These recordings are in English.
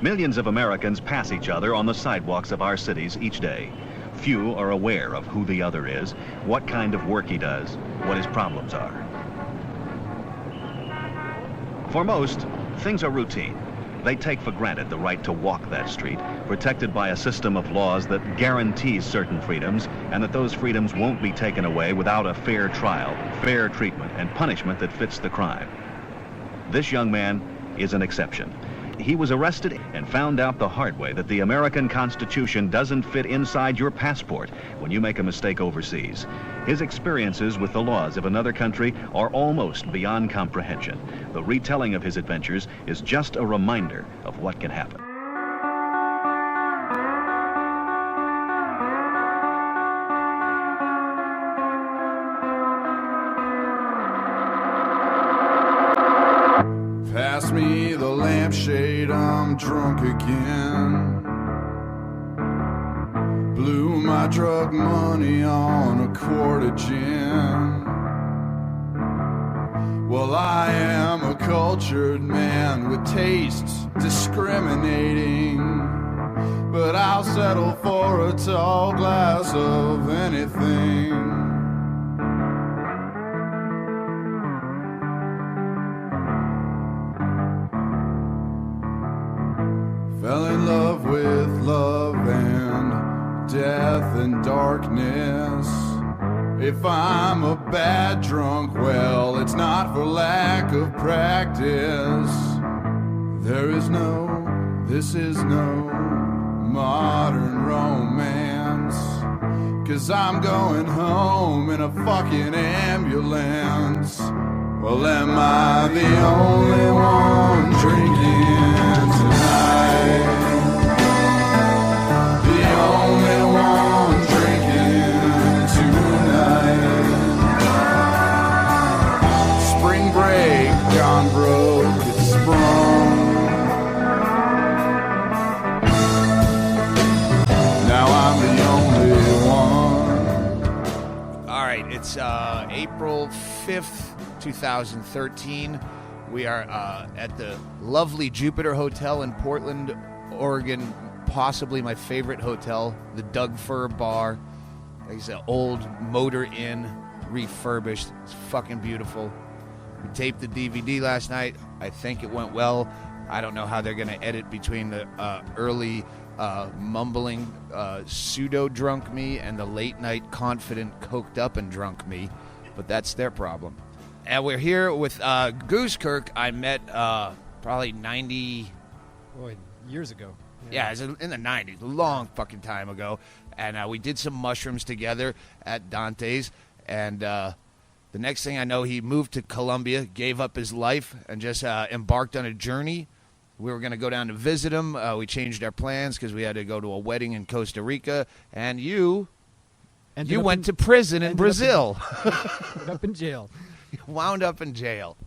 Millions of Americans pass each other on the sidewalks of our cities each day. Few are aware of who the other is, what kind of work he does, what his problems are. For most, things are routine. They take for granted the right to walk that street, protected by a system of laws that guarantees certain freedoms, and that those freedoms won't be taken away without a fair trial, fair treatment, and punishment that fits the crime. This young man is an exception. He was arrested and found out the hard way that the American Constitution doesn't fit inside your passport when you make a mistake overseas. His experiences with the laws of another country are almost beyond comprehension. The retelling of his adventures is just a reminder of what can happen. Pass me the lampshade, I'm drunk again. Blew my drug money on a quart of gin. Well, I am a cultured man with tastes discriminating, but I'll settle for a tall glass of anything. Fell in love with love and death and darkness. If I'm a bad drunk, well, it's not for lack of practice. This is no modern romance, 'cause I'm going home in a fucking ambulance. Well, am I the only one drinking tonight? The only one drinking tonight. Spring break gone broke, it's sprung. Now I'm the only one. All right, it's April 5th. 2013. We are at the lovely Jupiter Hotel in Portland, Oregon, possibly my favorite hotel, the Doug Fir Bar. It's an old motor inn, refurbished. It's fucking beautiful. We taped the DVD last night. I think it went well. I don't know how they're going to edit between the early mumbling pseudo-drunk me and the late-night confident, coked up and drunk me, but that's their problem. And we're here with Goosekirk. I met probably 90... Boy, years ago. Yeah, it was in the 90s, a long fucking time ago. And we did some mushrooms together at Dante's. And the next thing I know, he moved to Colombia, gave up his life, and just embarked on a journey. We were going to go down to visit him. We changed our plans because we had to go to a wedding in Costa Rica. And you went to prison in Brazil. Ended up in jail. Wound up in jail.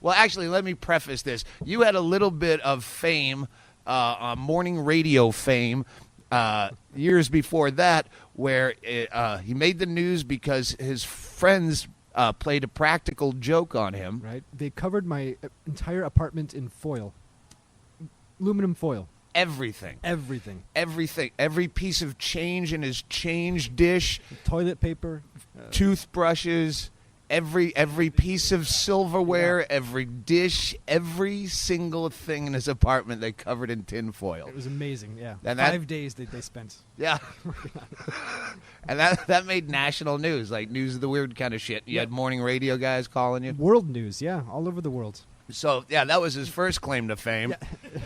Well, actually, let me preface this. You had a little bit of fame, morning radio fame, years before that, where he made the news because his friends played a practical joke on him. Right. They covered my entire apartment in foil. Aluminum foil. Everything. Every piece of change in his change dish. Toilet paper. Toothbrushes. Every piece of silverware, every dish, every single thing in his apartment they covered in tin foil. It was amazing, yeah. And 5 days they spent. Yeah. And that made national news, like news of the weird kind of shit. You had morning radio guys calling you. World news, yeah, all over the world. So, yeah, that was his first claim to fame.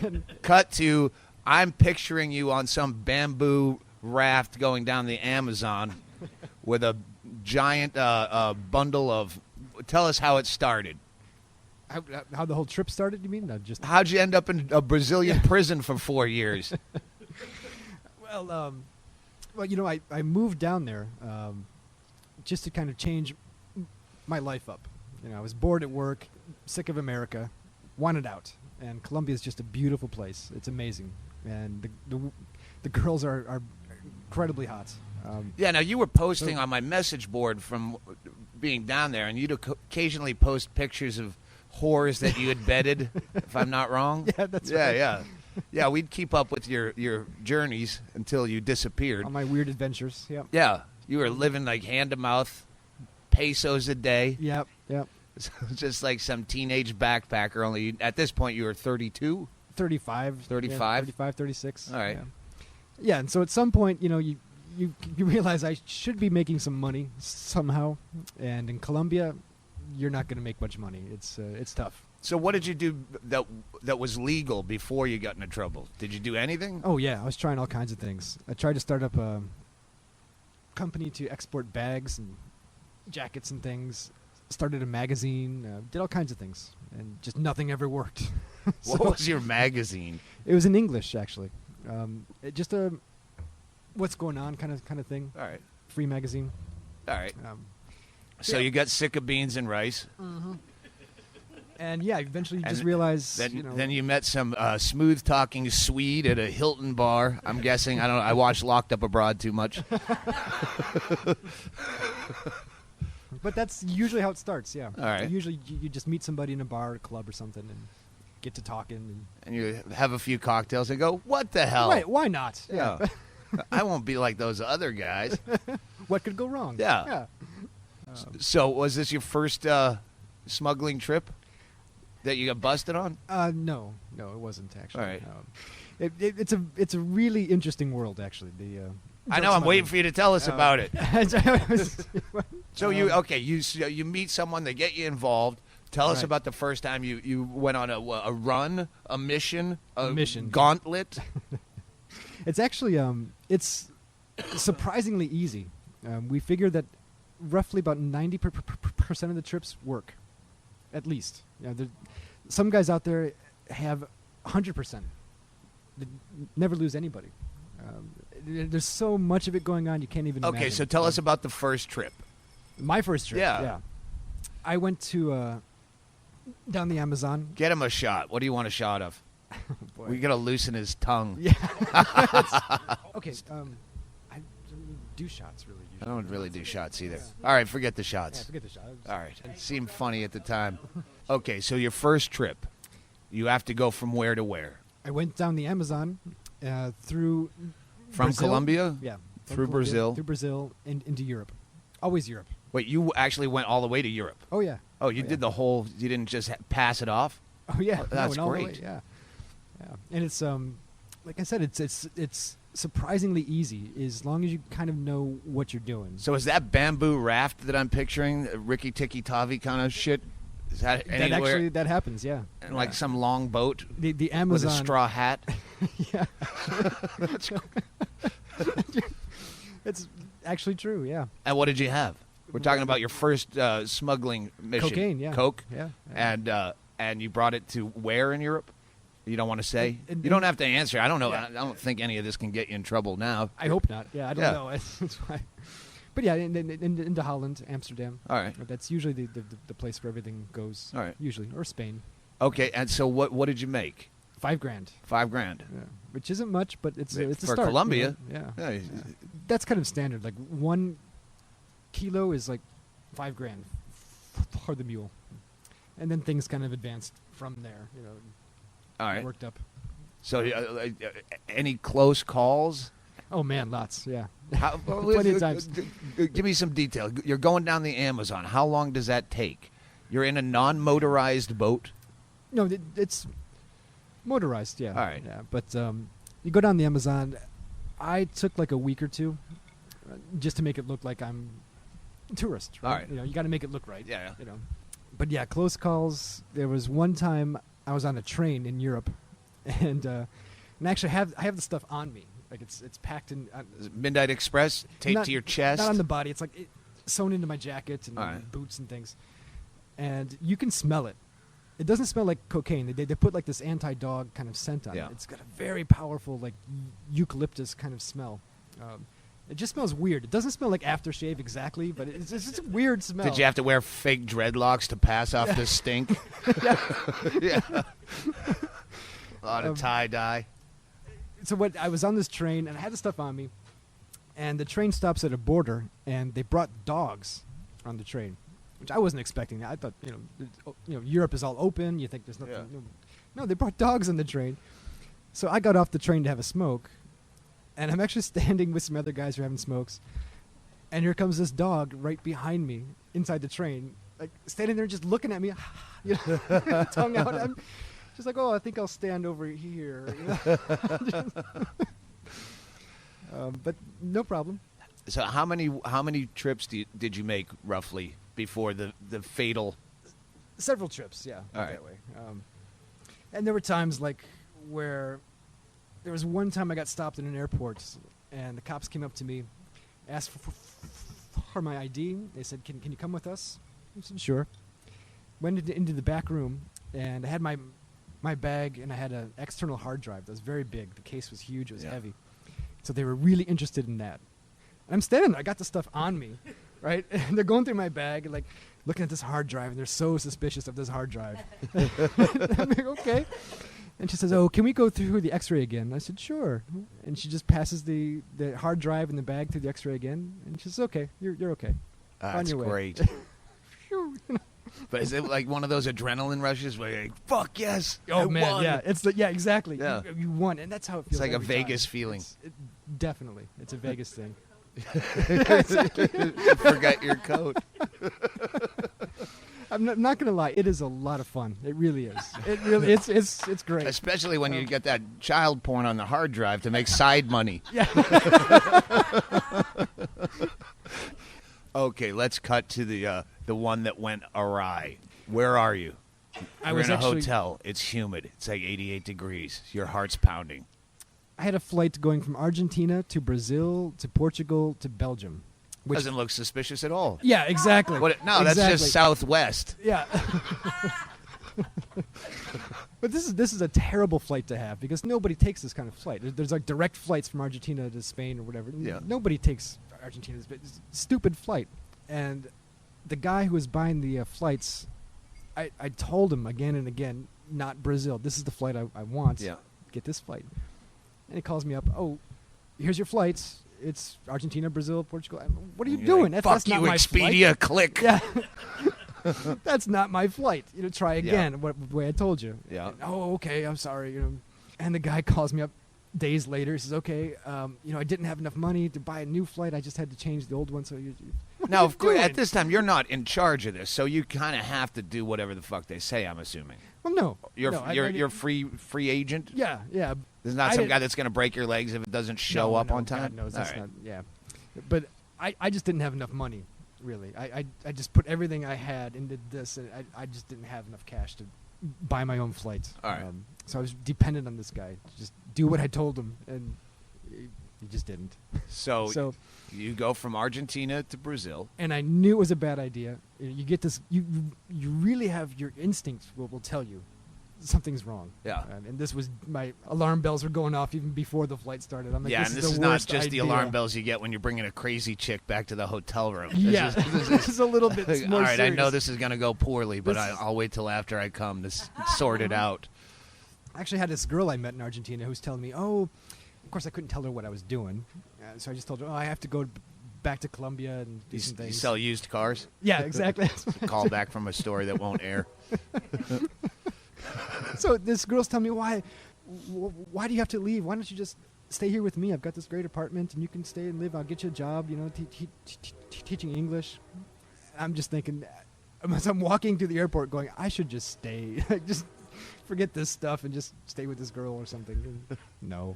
Yeah. Cut to, I'm picturing you on some bamboo raft going down the Amazon with a giant bundle of... Tell us how it started. How the whole trip started, you mean? How'd you end up in a Brazilian prison for 4 years? Well, you know, I moved down there just to kind of change my life up. You know, I was bored at work, sick of America, wanted out. And Colombia is just a beautiful place. It's amazing. And the girls are incredibly hot. Yeah, now you were posting on my message board from being down there, and you'd occasionally post pictures of whores that you had bedded, if I'm not wrong. Yeah, that's right. Yeah. Yeah, we'd keep up with your journeys until you disappeared. On my weird adventures. Yep. Yeah, you were living like hand to mouth, pesos a day. Yep. Just like some teenage backpacker. Only at this point you were 32. 35. 35? Yeah, 35, 36. All right. Yeah, and so at some point, you realize I should be making some money somehow. And in Colombia, you're not going to make much money. It's tough. So what did you do that was legal before you got into trouble? Did you do anything? Oh, yeah. I was trying all kinds of things. I tried to start up a company to export bags and jackets and things. Started a magazine. Did all kinds of things. And just nothing ever worked. What was your magazine? It was in English, actually. Just a what's going on kind of thing. All right. Free magazine. All right. So you got sick of beans and rice. Mm-hmm. And yeah, eventually you just realize. Then you met some smooth-talking Swede at a Hilton bar. I'm guessing. I don't know. I watched Locked Up Abroad too much. But that's usually how it starts. Yeah. All right. Usually you just meet somebody in a bar, or a club, or something, and get to talking. And you have a few cocktails and go, "What the hell? Right? Why not? Yeah. I won't be like those other guys." What could go wrong? Yeah. So was this your first smuggling trip that you got busted on? No, it wasn't actually. All right. It's a really interesting world, actually. I know. I'm waiting for you to tell us about it. So you you meet someone, they get you involved. Tell us about the first time you went on a run, a mission, gauntlet. It's actually it's surprisingly easy. We figure that roughly about 90% of the trips work, at least. Some guys out there have 100%. They never lose anybody. There's so much of it going on, you can't even imagine. Okay, so tell us about the first trip. My first trip, yeah. I went to down the Amazon. Get him a shot. What do you want a shot of? Boy. We got to loosen his tongue. Yeah. Okay, I don't do shots, really. I don't really do shots either. All right, forget the shots. Yeah, forget the shots. All right. It seemed funny at the time. Okay, so your first trip, you have to go from where to where? I went down the Amazon through From Brazil. Colombia? Yeah. Through Brazil? Through Brazil and into Europe. Always Europe. Wait, you actually went all the way to Europe? Oh, yeah. Oh, you did the whole, you didn't just pass it off? Oh, yeah. Oh, that's all the great. way, yeah. And it's, like I said, it's surprisingly easy as long as you kind of know what you're doing. So is that bamboo raft that I'm picturing, Ricky Tikki Tavi kind of shit? Is that anywhere? That happens, yeah. And like some long boat the Amazon with a straw hat? Yeah. It's actually true, yeah. And what did you have? We're talking about your first smuggling mission. Cocaine, yeah. Coke? Yeah. And you brought it to where in Europe? You don't want to say? You don't have to answer. I don't know. Yeah. I don't think any of this can get you in trouble now. I hope not. Yeah, I don't know. That's why. But yeah, into Holland, Amsterdam. All right. That's usually the place where everything goes. All right. Usually, or Spain. Okay, and so what did you make? $5,000. $5,000. Yeah. Which isn't much, but it's a for start. Colombia. Yeah. Yeah. That's kind of standard. Like 1 kilo is like $5,000 for the mule, and then things kind of advanced from there. All right. Worked up. So any close calls? Oh man, lots. Yeah. How, Plenty of times. Give me some detail. You're going down the Amazon. How long does that take? You're in a non-motorized boat? No, it's motorized. Yeah. All right. Yeah, but you go down the Amazon. I took like a week or two, just to make it look like I'm a tourist. Right? All right. You got to make it look right. Yeah. But yeah, close calls. There was one time I was on a train in Europe, and actually I have the stuff on me. Like it's packed in. Midnight Express taped to your chest? Not on the body. It's like sewn into my jacket and boots and things. And you can smell it. It doesn't smell like cocaine. They put like this anti-dog kind of scent on it. It's got a very powerful like eucalyptus kind of smell. It just smells weird. It doesn't smell like aftershave exactly, but it's a weird smell. Did you have to wear fake dreadlocks to pass off the stink? Yeah. A lot of tie-dye. So I was on this train, and I had the stuff on me, and the train stops at a border, and they brought dogs on the train, which I wasn't expecting. I thought, Europe is all open. You think there's nothing. Yeah. No, they brought dogs on the train, So I got off the train to have a smoke, and I'm actually standing with some other guys who are having smokes, and here comes this dog right behind me inside the train, like standing there just looking at me, you know, tongue out. I'm just like, oh, I think I'll stand over here. You know? But no problem. So how many trips did you make roughly before the fatal? Several trips, yeah. All right. That way. And there were times like where there was one time I got stopped in an airport, and the cops came up to me, asked for my ID. They said, "Can you come with us?" I said, "Sure." Went into the back room, and I had my bag, and I had an external hard drive that was very big. The case was huge. It was heavy. So they were really interested in that. And I'm standing there. I got the stuff on me, right? And they're going through my bag, and like looking at this hard drive, and they're so suspicious of this hard drive. I'm like, okay. And she says, "Oh, can we go through the X-ray again?" And I said, "Sure." And she just passes the hard drive and the bag through the X-ray again, and she says, "Okay, you're okay. On That's your way." great. But is it like one of those adrenaline rushes where you're like, "Fuck yes, Oh I man, won." yeah, exactly. Yeah. You won, and that's how it feels. It's like a every Vegas time. feeling. Definitely, it's a Vegas thing. You forgot your coat. I'm not gonna lie, it is a lot of fun. It really is. It really, it's great. Especially when you get that child porn on the hard drive to make side money. Yeah. Okay, let's cut to the one that went awry. Where are you? I We're was in a actually- hotel. It's humid. It's like 88 degrees. Your heart's pounding. I had a flight going from Argentina to Brazil to Portugal to Belgium. Which, Doesn't look suspicious at all. yeah, exactly. No, that's Exactly. just Southwest. Yeah. But this is a terrible flight to have because nobody takes this kind of flight. There's like direct flights from Argentina to Spain or whatever. Yeah. Nobody takes Argentina's stupid flight. And the guy who was buying the flights, I told him again and again, not Brazil. This is the flight I want. Yeah. Get this flight. And he calls me up. "Oh, here's your flights. It's Argentina, Brazil, Portugal." What are you You're doing? like, That's "Fuck not you, my Expedia, flight. click." Yeah. That's not my flight. Try again. The way I told you. Yeah. And, "Oh, okay. I'm sorry." And the guy calls me up days later. He says, "Okay, I didn't have enough money to buy a new flight. I just had to change the old one." So Now, of course, doing? at this time, you're not in charge of this, so you kind of have to do whatever the fuck they say. I'm assuming Well, no. you're no, you're free agent. Yeah, yeah. There's not I some didn't- guy that's going to break your legs if it doesn't show up on time. God knows All that's right. not. Yeah, but I just didn't have enough money. Really, I just put everything I had into this, and I just didn't have enough cash to buy my own flights. All right. So I was dependent on this guy to just do what I told him, and he just didn't. So you go from Argentina to Brazil. And I knew it was a bad idea. You get this. You really have your instincts will tell you something's wrong. Yeah. And this was my alarm bells were going off even before the flight started. I'm like, Yeah, this and is this the is not worst just the idea. alarm bells you get when you're bringing a crazy chick back to the hotel room. Yeah, this is a little bit more All right, I serious. know this is going to go poorly, but This is- I'll wait till after I come to sort it out. I actually had this girl I met in Argentina who was telling me, "Oh, of course I couldn't tell her what I was doing, so I just told her, oh, I have to go back to Colombia and do some You things." sell used cars? Yeah, exactly. Call back from a story that won't air. So this girl's telling me, why do you have to leave? Why don't you just stay here with me? I've got this great apartment, and you can stay and live. I'll get you a job, teaching English. I'm just thinking, as I'm walking through the airport going, I should just stay. Just forget this stuff and just stay with this girl or something. No.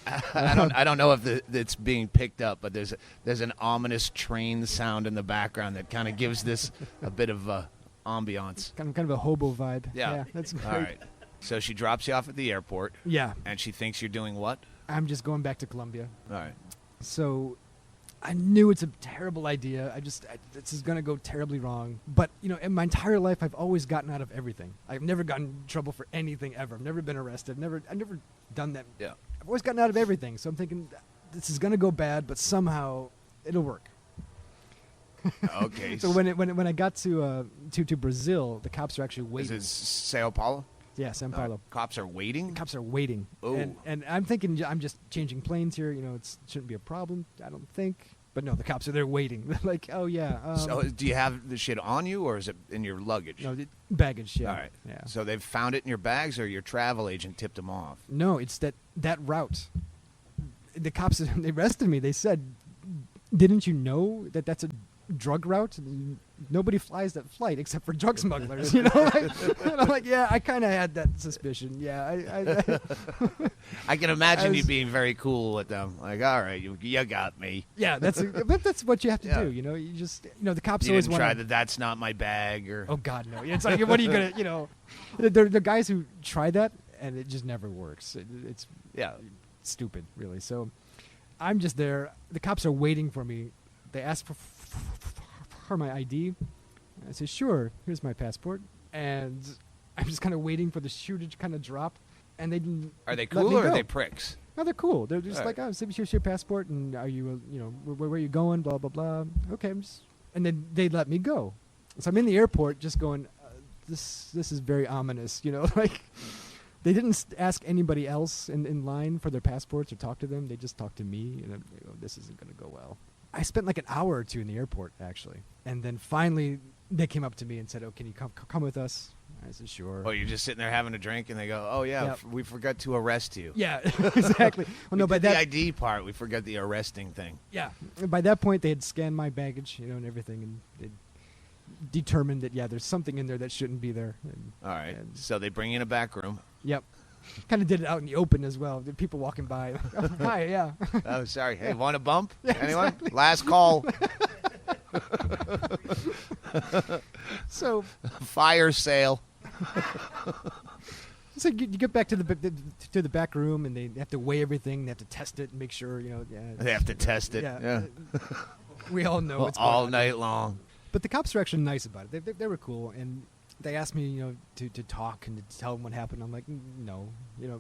I don't know if it's being picked up, but there's an ominous train sound in the background that kind of gives this a bit of ambiance. Kind of a hobo vibe. Yeah. That's great. All right. So she drops you off at the airport, Yeah. and she thinks you're doing what? I'm just going back to Colombia. All right. So I knew it's a terrible idea. This is going to go terribly wrong. But, in my entire life, I've always gotten out of everything. I've never gotten in trouble for anything ever. I've never been arrested. I've never done that. Yeah. I've always gotten out of everything. So I'm thinking, this is going to go bad, but somehow it'll work. Okay. So when I got to Brazil, the cops are actually Is waiting. it Sao Paulo? Yeah, Sao Paulo. Cops are waiting? The cops are waiting. Oh. And I'm thinking I'm just changing planes here. It shouldn't be a problem, I don't think. But no, the cops are there waiting. They're like, oh, yeah. So do you have the shit on you, or is it in your luggage? No, baggage, yeah. All right. Yeah. So they've found it in your bags, or your travel agent tipped them off? No, it's that route. The cops, they arrested me. They said, didn't you know that that's a drug route? Nobody flies that flight except for drug smugglers. You know, and I'm like, yeah, I kind of had that suspicion. Yeah, I can imagine you being very cool with them. Like, all right, you got me. Yeah, that's what you have to Yeah. do. You know, you just the cops You always didn't want try that. That's not my bag, or Oh God, no! It's like, what are you gonna? The guys who try that, and it just never works. It's yeah. stupid, really. So I'm just there. The cops are waiting for me. They ask for my ID. I say, sure, here's my passport. And I'm just kind of waiting for the shoe to kind of drop. And they didn't. Are they let cool me or are go. they pricks? No, they're cool. They're just All like, oh, here's your passport, and are you, where are you going? Blah blah blah. Okay, and then they let me go. So I'm in the airport, just going, this is very ominous, like. They didn't ask anybody else in line for their passports or talk to them. They just talked to me, and this isn't going to go well. I spent like an hour or two in the airport, actually. And then finally, they came up to me and said, oh, can you come with us? I said, sure. Oh, you're just sitting there having a drink, and they go, oh, yeah, Yep. we forgot to arrest you. Yeah, exactly. Well, no, by the that ID part, we forgot the arresting thing. Yeah. By that point, they had scanned my baggage, and everything, and they determined that, yeah, there's something in there that shouldn't be there. And, All right. So they bring you in a back room. Yep. Kind of did it out in the open as well. The people walking by. Like, oh, hi, yeah. Oh, sorry. Hey, want a bump? Yeah, Anyone? exactly. Last call. So Fire sale. you get back to the back room, and they have to weigh everything. They have to test it and make sure, Yeah, They have to test it. Yeah. We all know what's going all on. night long. But the cops were actually nice about it. They were cool, and they asked me, to talk and to tell them what happened. I'm like, no,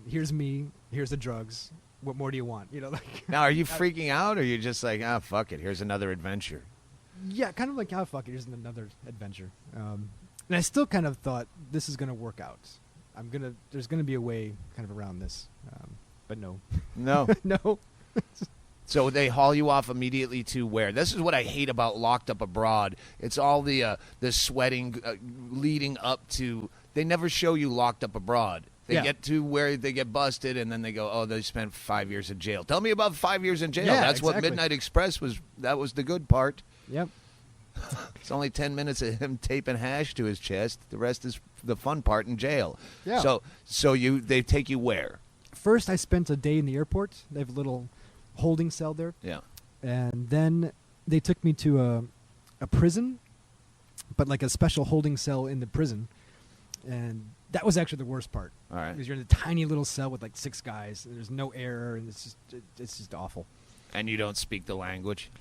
here's me, here's the drugs. What more do you want? Like. Now, are you freaking out, or are you just like, fuck it, here's another adventure? Yeah, kind of like, oh, fuck it, here's another adventure. And I still kind of thought this is gonna work out. There's gonna be a way kind of around this, but no, No. no. So they haul you off immediately to where? This is what I hate about Locked Up Abroad. It's all the sweating leading up to. They never show you Locked Up Abroad. They Yeah. get to where they get busted, and then they go, oh, they spent 5 years in jail. Tell me about 5 years in jail. Yeah, That's what exactly. Midnight Express was. That was the good part. Yep. It's only 10 minutes of him taping hash to his chest. The rest is the fun part in jail. Yeah. So they take you where? First, I spent a day in the airport. They have a little holding cell there. Yeah. And then they took me to a prison, but like a special holding cell in the prison. And that was actually the worst part. All right. Because you're in a tiny little cell with like 6 guys. And there's no air, and it's just awful. And you don't speak the language?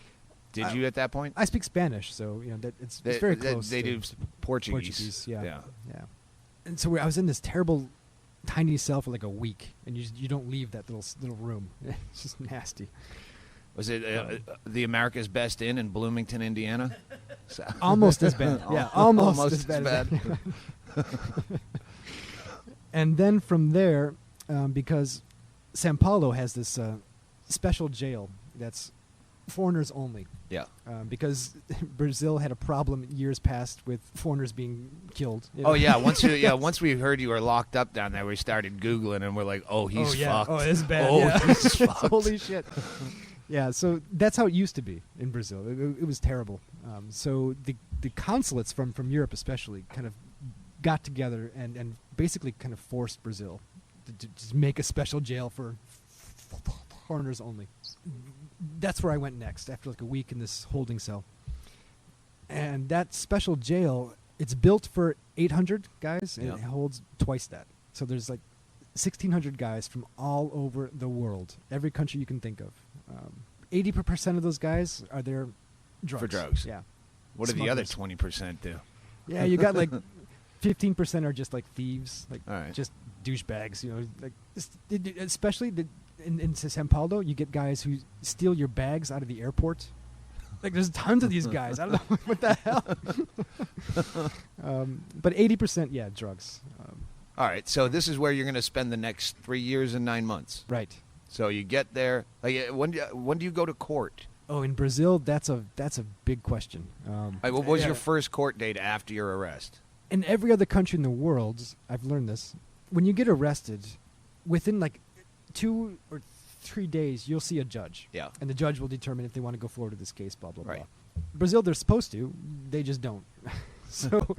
Did you at that point? I speak Spanish, so it's very close. They to do Portuguese. Yeah. And so I was in this terrible, tiny cell for like a week, and you don't leave that little room. It's just nasty. Was it the America's Best Inn in Bloomington, Indiana? Almost as bad. Yeah, almost as bad. And then from there, because Sao Paulo has this special jail that's foreigners only. Yeah. Because Brazil had a problem years past with foreigners being killed. Oh yeah. Once we heard you were locked up down there, we started Googling, and we're like, oh, he's fucked. Oh, it's bad. Oh, yeah. he's fucked. Holy shit. Yeah, so that's how it used to be in Brazil. It was terrible. So the consulates from Europe especially kind of got together and basically kind of forced Brazil to make a special jail for foreigners only. That's where I went next after like a week in this holding cell. And that special jail, it's built for 800 guys, and it holds twice that. So there's like 1,600 guys from all over the world, every country you can think of. 80% of those guys are there drugs. For drugs. Yeah. What do the other 20% do? Yeah, you got like 15% are just like thieves, like All right. just douchebags, like especially in Sao Paulo, you get guys who steal your bags out of the airport. Like there's tons of these guys. I don't know what the hell. But 80%, yeah, drugs. All right. So this is where you're going to spend the next 3 years and 9 months. Right. So you get there. Like when do you go to court? Oh, in Brazil, that's a big question. What was your first court date after your arrest? In every other country in the world, I've learned this. When you get arrested, within like 2 or 3 days, you'll see a judge. Yeah. And the judge will determine if they want to go forward with this case, blah, blah, Right. blah. Brazil, they're supposed to. They just don't. So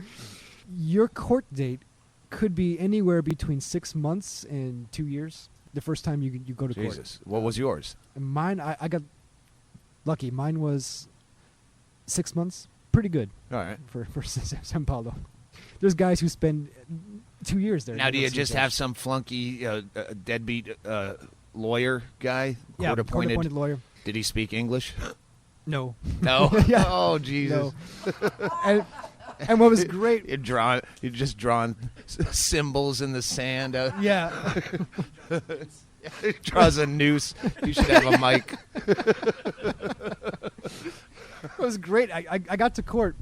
your court date could be anywhere between 6 months and 2 years the first time you go to court. Jesus. What was yours? And mine, I got lucky. Mine was 6 months. Pretty good All right. for São Paulo. There's guys who spend 2 years there. Now, do you just have some flunky deadbeat lawyer guy? Yeah, Court-appointed court-appointed lawyer. Did he speak English? No. No? Yeah. Oh, Jesus. No. And what was great... You're just drawing symbols in the sand. Yeah. He draws a noose. You should have a mic. It was great. I got to court,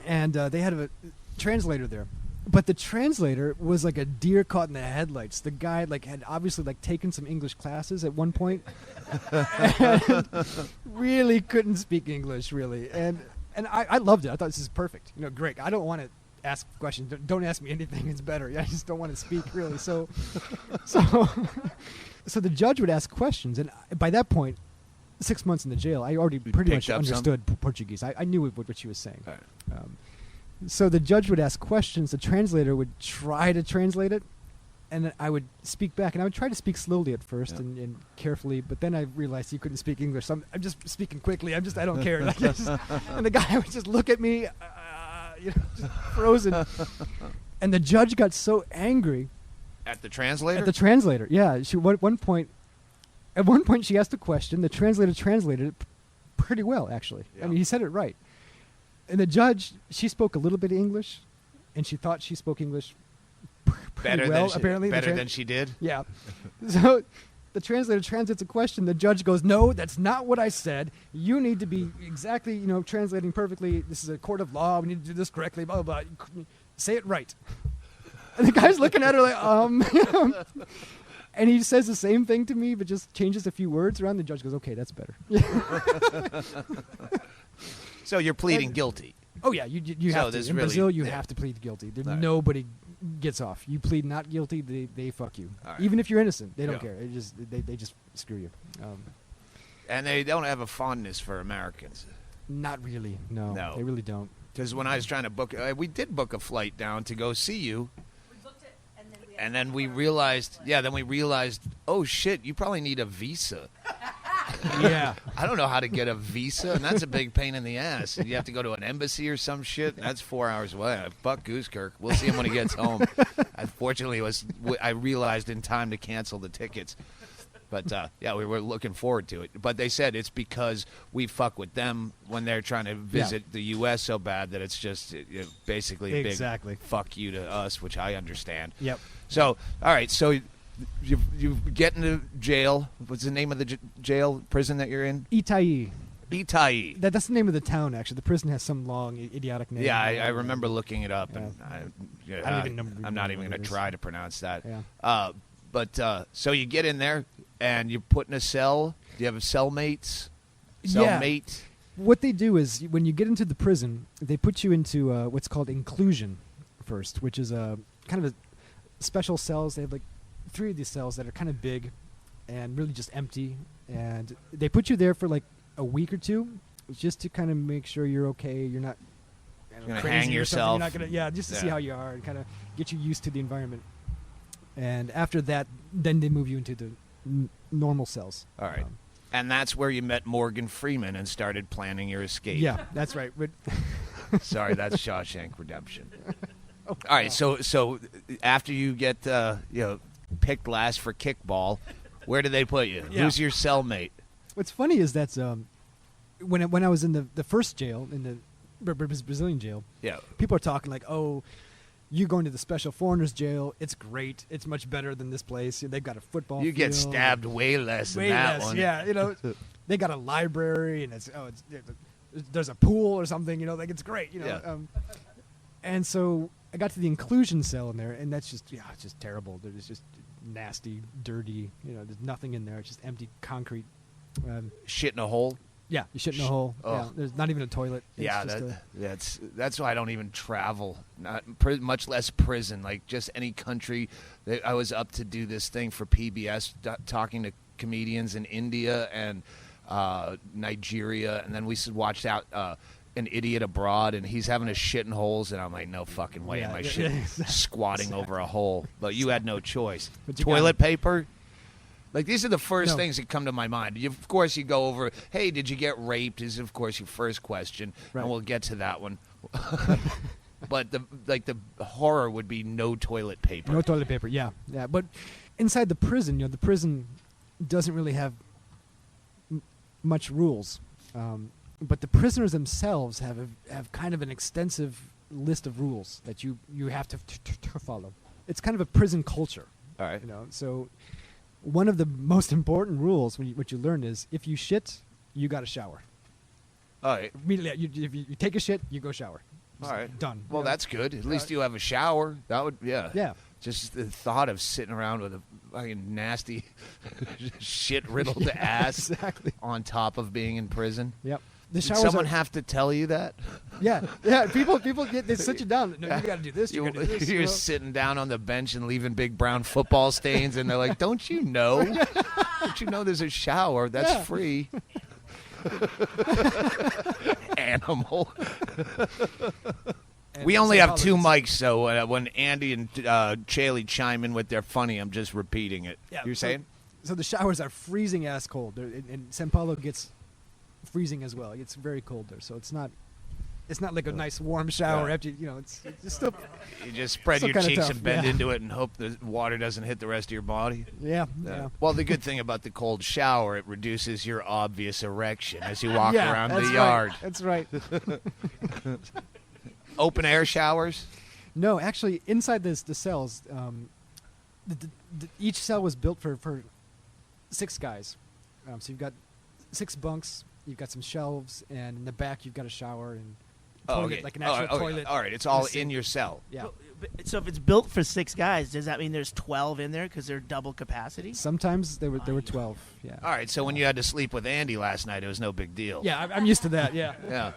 and they had a translator there. But the translator was like a deer caught in the headlights. The guy had obviously taken some English classes at one point, and really couldn't speak English really. And I loved it. I thought this is perfect. Greg, I don't want to ask questions. Don't ask me anything. It's better. I just don't want to speak really. So the judge would ask questions, and by that point, 6 months in the jail, I already pretty much understood Portuguese. I knew what she was saying. Right. So the judge would ask questions. The translator would try to translate it, and I would speak back. And I would try to speak slowly at first and carefully, but then I realized he couldn't speak English. So I'm just speaking quickly. I don't care. And the guy would just look at me, just frozen. And the judge got so angry. At the translator? At the translator, yeah. At one point, she asked a question. The translator translated it pretty well, actually. Yeah. I mean, he said it right. And the judge, she spoke a little bit of English, and she thought she spoke English pretty well, apparently. Better than she did? Yeah. So the translator translates a question. The judge goes, "No, that's not what I said. You need to be exactly, translating perfectly. This is a court of law. We need to do this correctly, blah, blah, blah. Say it right." And the guy's looking at her like, and he says the same thing to me, but just changes a few words around. The judge goes, "Okay, that's better." So you're pleading guilty. Oh yeah, you have to. In Brazil, you have to plead guilty. Right. Nobody gets off. You plead not guilty, they fuck you. Right. Even if you're innocent, they don't Yeah. care. They just screw you. And they don't have a fondness for Americans. Not really. No, they really don't. Because when I was trying to book, we did book a flight down to go see you. We booked it, And then we realized, oh shit, you probably need a visa. Yeah. I don't know how to get a visa, and that's a big pain in the ass. You have to go to an embassy or some shit, and that's 4 hours away. Fuck Goosekirk. We'll see him when he gets home. Unfortunately, I realized in time to cancel the tickets. But, we were looking forward to it. But they said it's because we fuck with them when they're trying to visit the U.S. so bad that it's just basically a big fuck you to us, which I understand. Yep. So, all right, so you get into jail. What's the name of the prison that you're in? Itaí. Itaí. That's the name of the town, actually. The prison has some long, idiotic name. Yeah, I remember looking it up, and I don't even know. I'm not even going to try to pronounce that. Yeah. But so you get in there, and you put in a cell. Do you have cellmates? Cellmate? Yeah. What they do is, when you get into the prison, they put you into what's called inclusion first, which is a kind of a special cells. They have 3 of these cells that are kind of big and really just empty. And they put you there for a week or 2 just to kind of make sure you're okay. You're not You're crazy hang yourself. You're not gonna, just to see how you are and kind of get you used to the environment. And after that, then they move you into the normal cells. All right. And that's where you met Morgan Freeman and started planning your escape. Yeah, that's right. Sorry, that's Shawshank Redemption. All right, so after you get picked last for kickball, where do they put you? Yeah. Who's your cellmate? What's funny is that when I was in the first jail, in the Brazilian jail, people are talking like, "Oh, you going to the special foreigners jail? It's great. It's much better than this place. They've got a football You field. get stabbed way less Way than that less, one. yeah. They got a library and there's a pool or something. It's great. Yeah. And so I got to the inclusion cell in there, and that's just it's just terrible. It's just nasty, dirty. There's nothing in there. It's just empty concrete. Shit in a hole? Yeah, you shit in a hole. Oh. Yeah, there's not even a toilet. It's Yeah, just that's why I don't even travel. Not much less prison. Like just any country. I was up to do this thing for PBS, talking to comedians in India and Nigeria, and then we watched out An Idiot Abroad, and he's having a shit in holes, and I'm like, no fucking way am I squatting over a hole. But you had no choice. Toilet paper. Like, these are the first things that come to my mind. Of course, you go over, hey, did you get raped? Is, of course, your first question, and we'll get to that one. But, the horror would be no toilet paper. No toilet paper, yeah. But inside the prison, the prison doesn't really have much rules. But the prisoners themselves have kind of an extensive list of rules that you have to follow. It's kind of a prison culture. All right. So... One of the most important rules, what you learn is, if you shit, you got to shower. All right. Immediately, if you take a shit, you go shower. All right. Done. Well, that's good. At least you have a shower. That would, Yeah. Just the thought of sitting around with a fucking nasty, shit-riddled ass on top of being in prison. Yep. Did someone have to tell you that? Yeah. People they sit you down. No, you got to do this. You got to do this. You're sitting down on the bench and leaving big brown football stains, and they're like, "Don't you know? Don't you know there's a shower that's free?" Animal. We only have 2 mics, so when Andy and Chaille chime in with their funny, I'm just repeating it. Yeah, You're saying? So the showers are freezing ass cold, and San Paulo gets freezing as well. It's very cold there, so it's not like a nice warm shower after it's just still. You just spread your cheeks and bend into it and hope the water doesn't hit the rest of your body. Yeah. Well, the good thing about the cold shower, it reduces your obvious erection as you walk around the yard. That's right. Open air showers? No, actually, inside the cells, each cell was built for 6 guys. So you've got 6 bunks. You've got some shelves, and in the back you've got a shower and toilet, like an actual toilet. All right, it's all in your cell. Yeah. So if it's built for 6 guys, does that mean there's 12 in there because they're double capacity? Sometimes there were 12. Yeah. All right, so when you had to sleep with Andy last night, it was no big deal. Yeah, I'm used to that. Yeah. Yeah.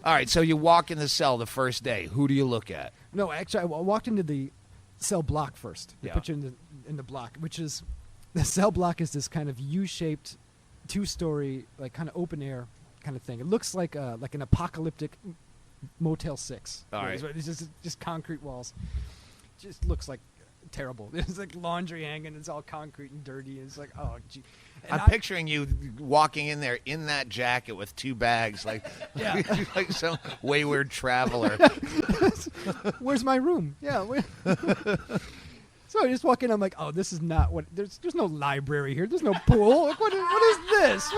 All right, so you walk in the cell the first day. Who do you look at? No, actually, I walked into the cell block first. They Yeah. put you in the block, which is the cell block is this kind of U-shaped, 2-story, like kind of open air kind of thing. It looks like an apocalyptic Motel 6. All right. It's just concrete walls. Just looks like terrible. It's like laundry hanging. It's all concrete and dirty. It's like, oh, gee. And I'm picturing you walking in there in that jacket with 2 bags, like like some wayward traveler. Where's my room? Yeah. So I just walk in. I'm like, oh, this is not what. There's no library here. There's no pool. Like, what is this?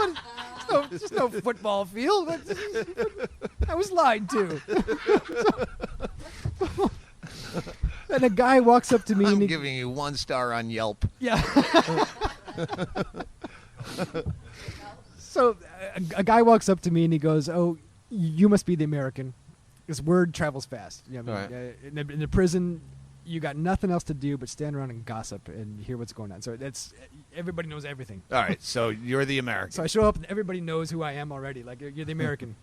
There's no football field. I was lied to. And a guy walks up to me. I'm giving you 1 star on Yelp. Yeah. So a guy walks up to me and he goes, "Oh, you must be the American. This word travels fast. You know, Right. In the prison, you got nothing else to do but stand around and gossip and hear what's going on. So everybody knows everything. All right, so you're the American. So I show up and everybody knows who I am already. Like, you're the American,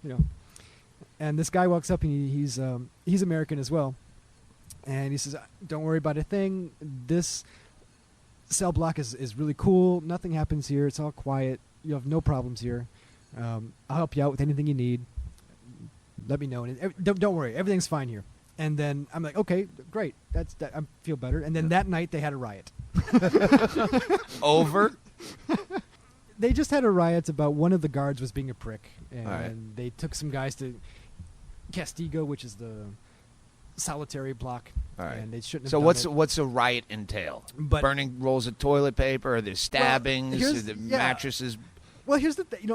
And this guy walks up and he's American as well. And he says, "Don't worry about a thing. This cell block is really cool. Nothing happens here. It's all quiet. You have no problems here. I'll help you out with anything you need. Let me know. And don't worry. Everything's fine here." And then I'm like, "Okay, great. That I feel better." And then that night they had a riot. Over? They just had a riot about one of the guards was being a prick, and right. they took some guys to Castigo, which is the solitary block. All right. And they shouldn't have So done it. what's a riot entail? But- Burning rolls of toilet paper? Are there stabbings? here's- Are there yeah. mattresses Well, here's the thing.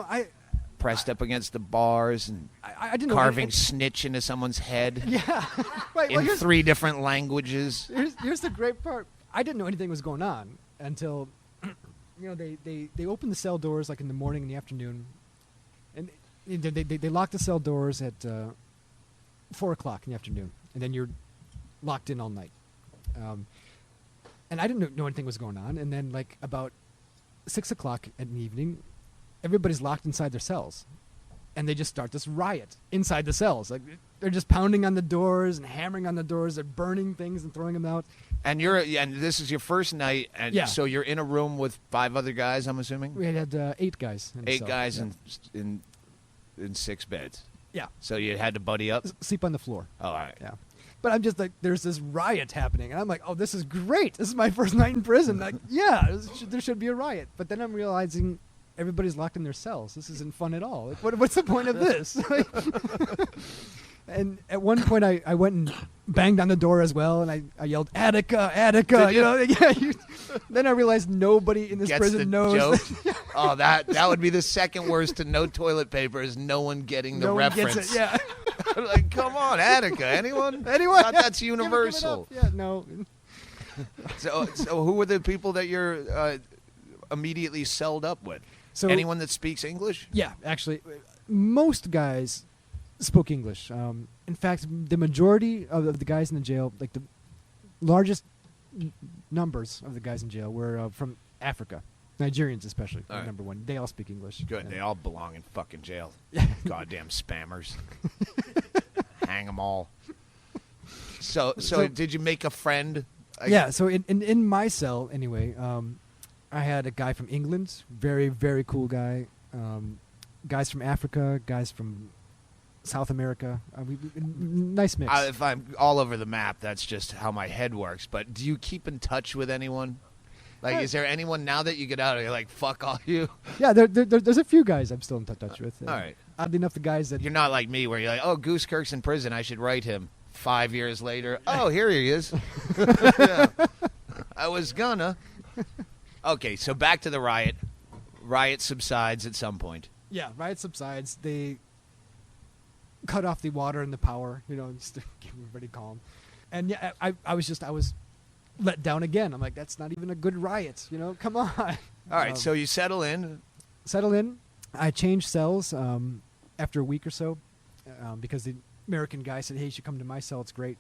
pressed up against the bars and I didn't know. carving snitch into someone's head Yeah. Right. in 3 different languages? Here's the great part. I didn't know anything was going on until, they opened the cell doors like in the morning and the afternoon, and they lock the cell doors at 4 o'clock in the afternoon, and then you're locked in all night. And I didn't know anything was going on, and then like about 6 o'clock in the evening, everybody's locked inside their cells, and they just start this riot inside the cells. Like they're just pounding on the doors and hammering on the doors. They're burning things and throwing them out. And this is your first night, and so you're in a room with 5 other guys, I'm assuming? We had 8 guys. In the 8 cell. guys Yeah. in 6 beds. Yeah. So you had to buddy up? Sleep on the floor. Oh, all right. Yeah. But I'm just like, there's this riot happening. And I'm like, oh, this is great. This is my first night in prison. Like, yeah, there should be a riot. But then I'm realizing everybody's locked in their cells. This isn't fun at all. Like, what's the point of this? And at one point, I went and banged on the door as well, and I yelled, Attica, Attica. Did you know, yeah. Then I realized nobody in this Gets prison the knows. joke? Oh, that would be the second worst to no toilet paper is no one getting the No one reference. gets it. Yeah. Like, come on, Attica. Anyone? Anyone? Thought that's universal. Give it up. Yeah, no. So who were the people that you're immediately celled up with? So Anyone that speaks English? Yeah, actually, most guys spoke English. In fact, the majority of the guys in the jail, like the largest numbers of the guys in jail, were from Africa. Nigerians especially, All right. number one. They all speak English. Good. Yeah. They all belong in fucking jail. Goddamn spammers. Hang them all. So did you make a friend? Yeah, so in my cell, anyway, I had a guy from England, very, very cool guy. Guys from Africa, guys from South America. Nice mix. If I'm all over the map, that's just how my head works. But do you keep in touch with anyone? Like, is there anyone now that you get out, you're like, fuck all you? Yeah, there's a few guys I'm still in touch with. All right. Oddly enough, the guys that... You're not like me where you're like, oh, Goosekirk's in prison. I should write him. 5 years later, oh, here he is. Yeah. I was gonna. Okay, so back to the riot. Riot subsides at some point. Yeah, riot subsides. They cut off the water and the power, just to keep everybody calm. And yeah, I was let down again. I'm like, that's not even a good riot, come on. All right, so you settle in. Settle in. I changed cells after a week or so because the American guy said, hey, you should come to my cell. It's great.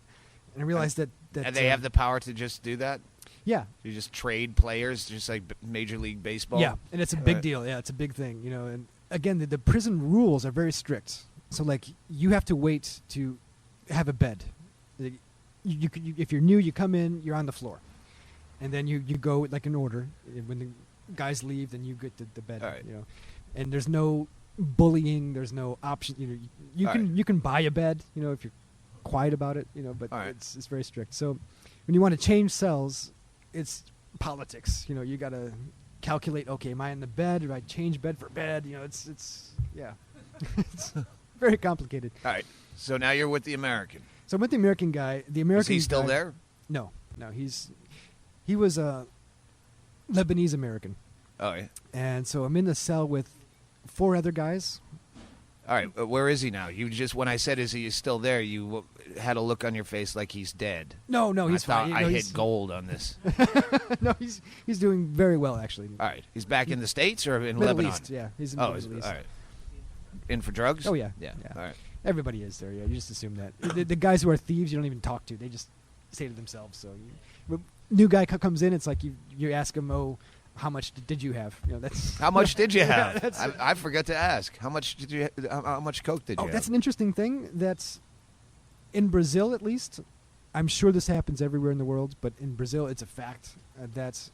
And I realized that and they have the power to just do that? Yeah. You just trade players, just like Major League Baseball? Yeah, and it's a big deal. Yeah, it's a big thing, And again, the prison rules are very strict. So, like, you have to wait to have a bed. You if you're new, you come in, you're on the floor. And then you go, like, in order. When the guys leave, then you get the bed, All right. And there's no bullying. There's no option. You can buy a bed, if you're quiet about it, but All right. it's very strict. So when you want to change cells, it's politics. You got to calculate, okay, am I in the bed? Do I change bed for bed? It's it's very complicated. All right, so now you're with the American. So I'm with the American guy. The American Is he still guy- there? No, he was a Lebanese American. Oh, yeah. And so I'm in the cell with 4 other guys. All right, where is he now? You just, when I said, is he still there, you had a look on your face like he's dead. No, he's I thought fine. I he's- hit gold on this. No, he's doing very well, actually. All right, he's back in the States or in Middle Lebanon? East, yeah. He's in Oh, the he's, Middle East. all right. In for drugs? Oh, yeah. Yeah. Yeah. All right. Everybody is there, yeah. You just assume that. The guys who are thieves, you don't even talk to. They just say to themselves. So, new guy comes in, it's like you ask him, oh, how much did you have? That's How much did you Yeah, have? that's it. I forgot to ask. How much did you? How much coke did you Oh, have? that's an interesting thing. That's in Brazil, at least. I'm sure this happens everywhere in the world, but in Brazil, it's a fact. That's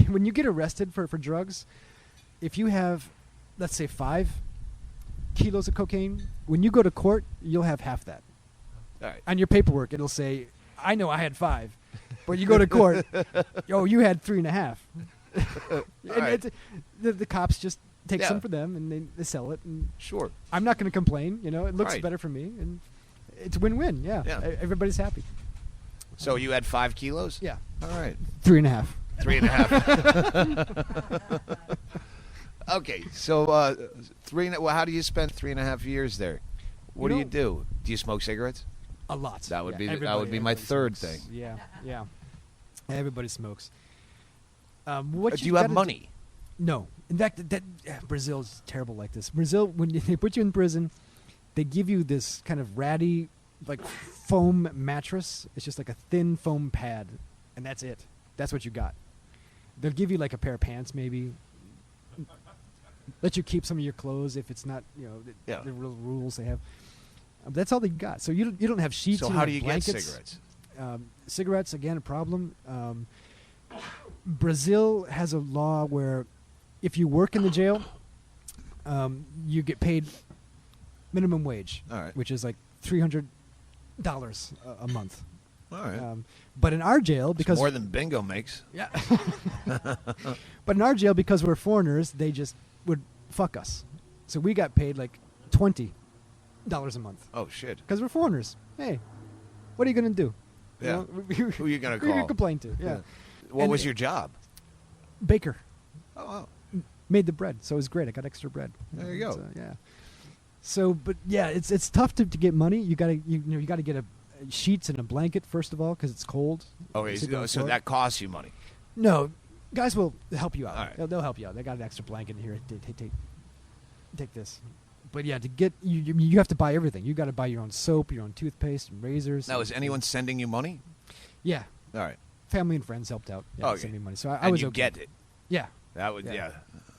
when you get arrested for drugs. If you have, let's say, 5 kilos of cocaine, when you go to court, you'll have half that. All right. On your paperwork, it'll say, "I know I had 5," but you go to court, oh, you had 3.5. And right. the cops just take Yeah. some for them and they sell it. And Sure. I'm not going to complain. It looks Right. better for me, and it's win-win. Yeah. Yeah. Everybody's happy. So you had 5 kilos? Yeah, All right. 3.5. 3.5. Okay, so how do you spend 3.5 years there? What do you do? Do you smoke cigarettes? A lot. That would Yeah, be my everybody third smokes. thing. Yeah. Everybody smokes. Do you have money? No. In fact, Brazil's terrible like this. Brazil, when they put you in prison, they give you this kind of ratty, like foam mattress. It's just like a thin foam pad, and that's it. That's what you got. They'll give you like a pair of pants, maybe. let you keep some of your clothes if it's not, the real rules they have. That's all they got. So you don't have sheets. So you don't how have do you blankets. get cigarettes? Cigarettes, again, a problem. Brazil has a law where if you work in the jail, you get paid minimum wage, All right. which is like $300 a month. All right. But in our jail, because more than bingo makes. yeah, but in our jail, because we're foreigners, they just would fuck us. So we got paid like $20 a month Oh shit. because we're foreigners. Hey, what are you gonna do? Yeah. Who you gonna Who you call? complain to? Yeah. What And was your job? Baker Oh, made the bread, so it was great. I got extra bread. There you go. Yeah. So, but yeah, it's tough to get money. You gotta you gotta get a sheets and a blanket first of all because it's cold. okay. Sit on the So floor. that costs you money. No, guys will help you out. All right. They'll help you out. They got an extra blanket here. Take this. But yeah, to get you have to buy everything. You got to buy your own soap, your own toothpaste, and razors. Now, is anyone sending you money? Yeah, All right. family and friends helped out. Yeah, Okay. send me money. So I And was you okay. get it. Yeah, That would. Yeah.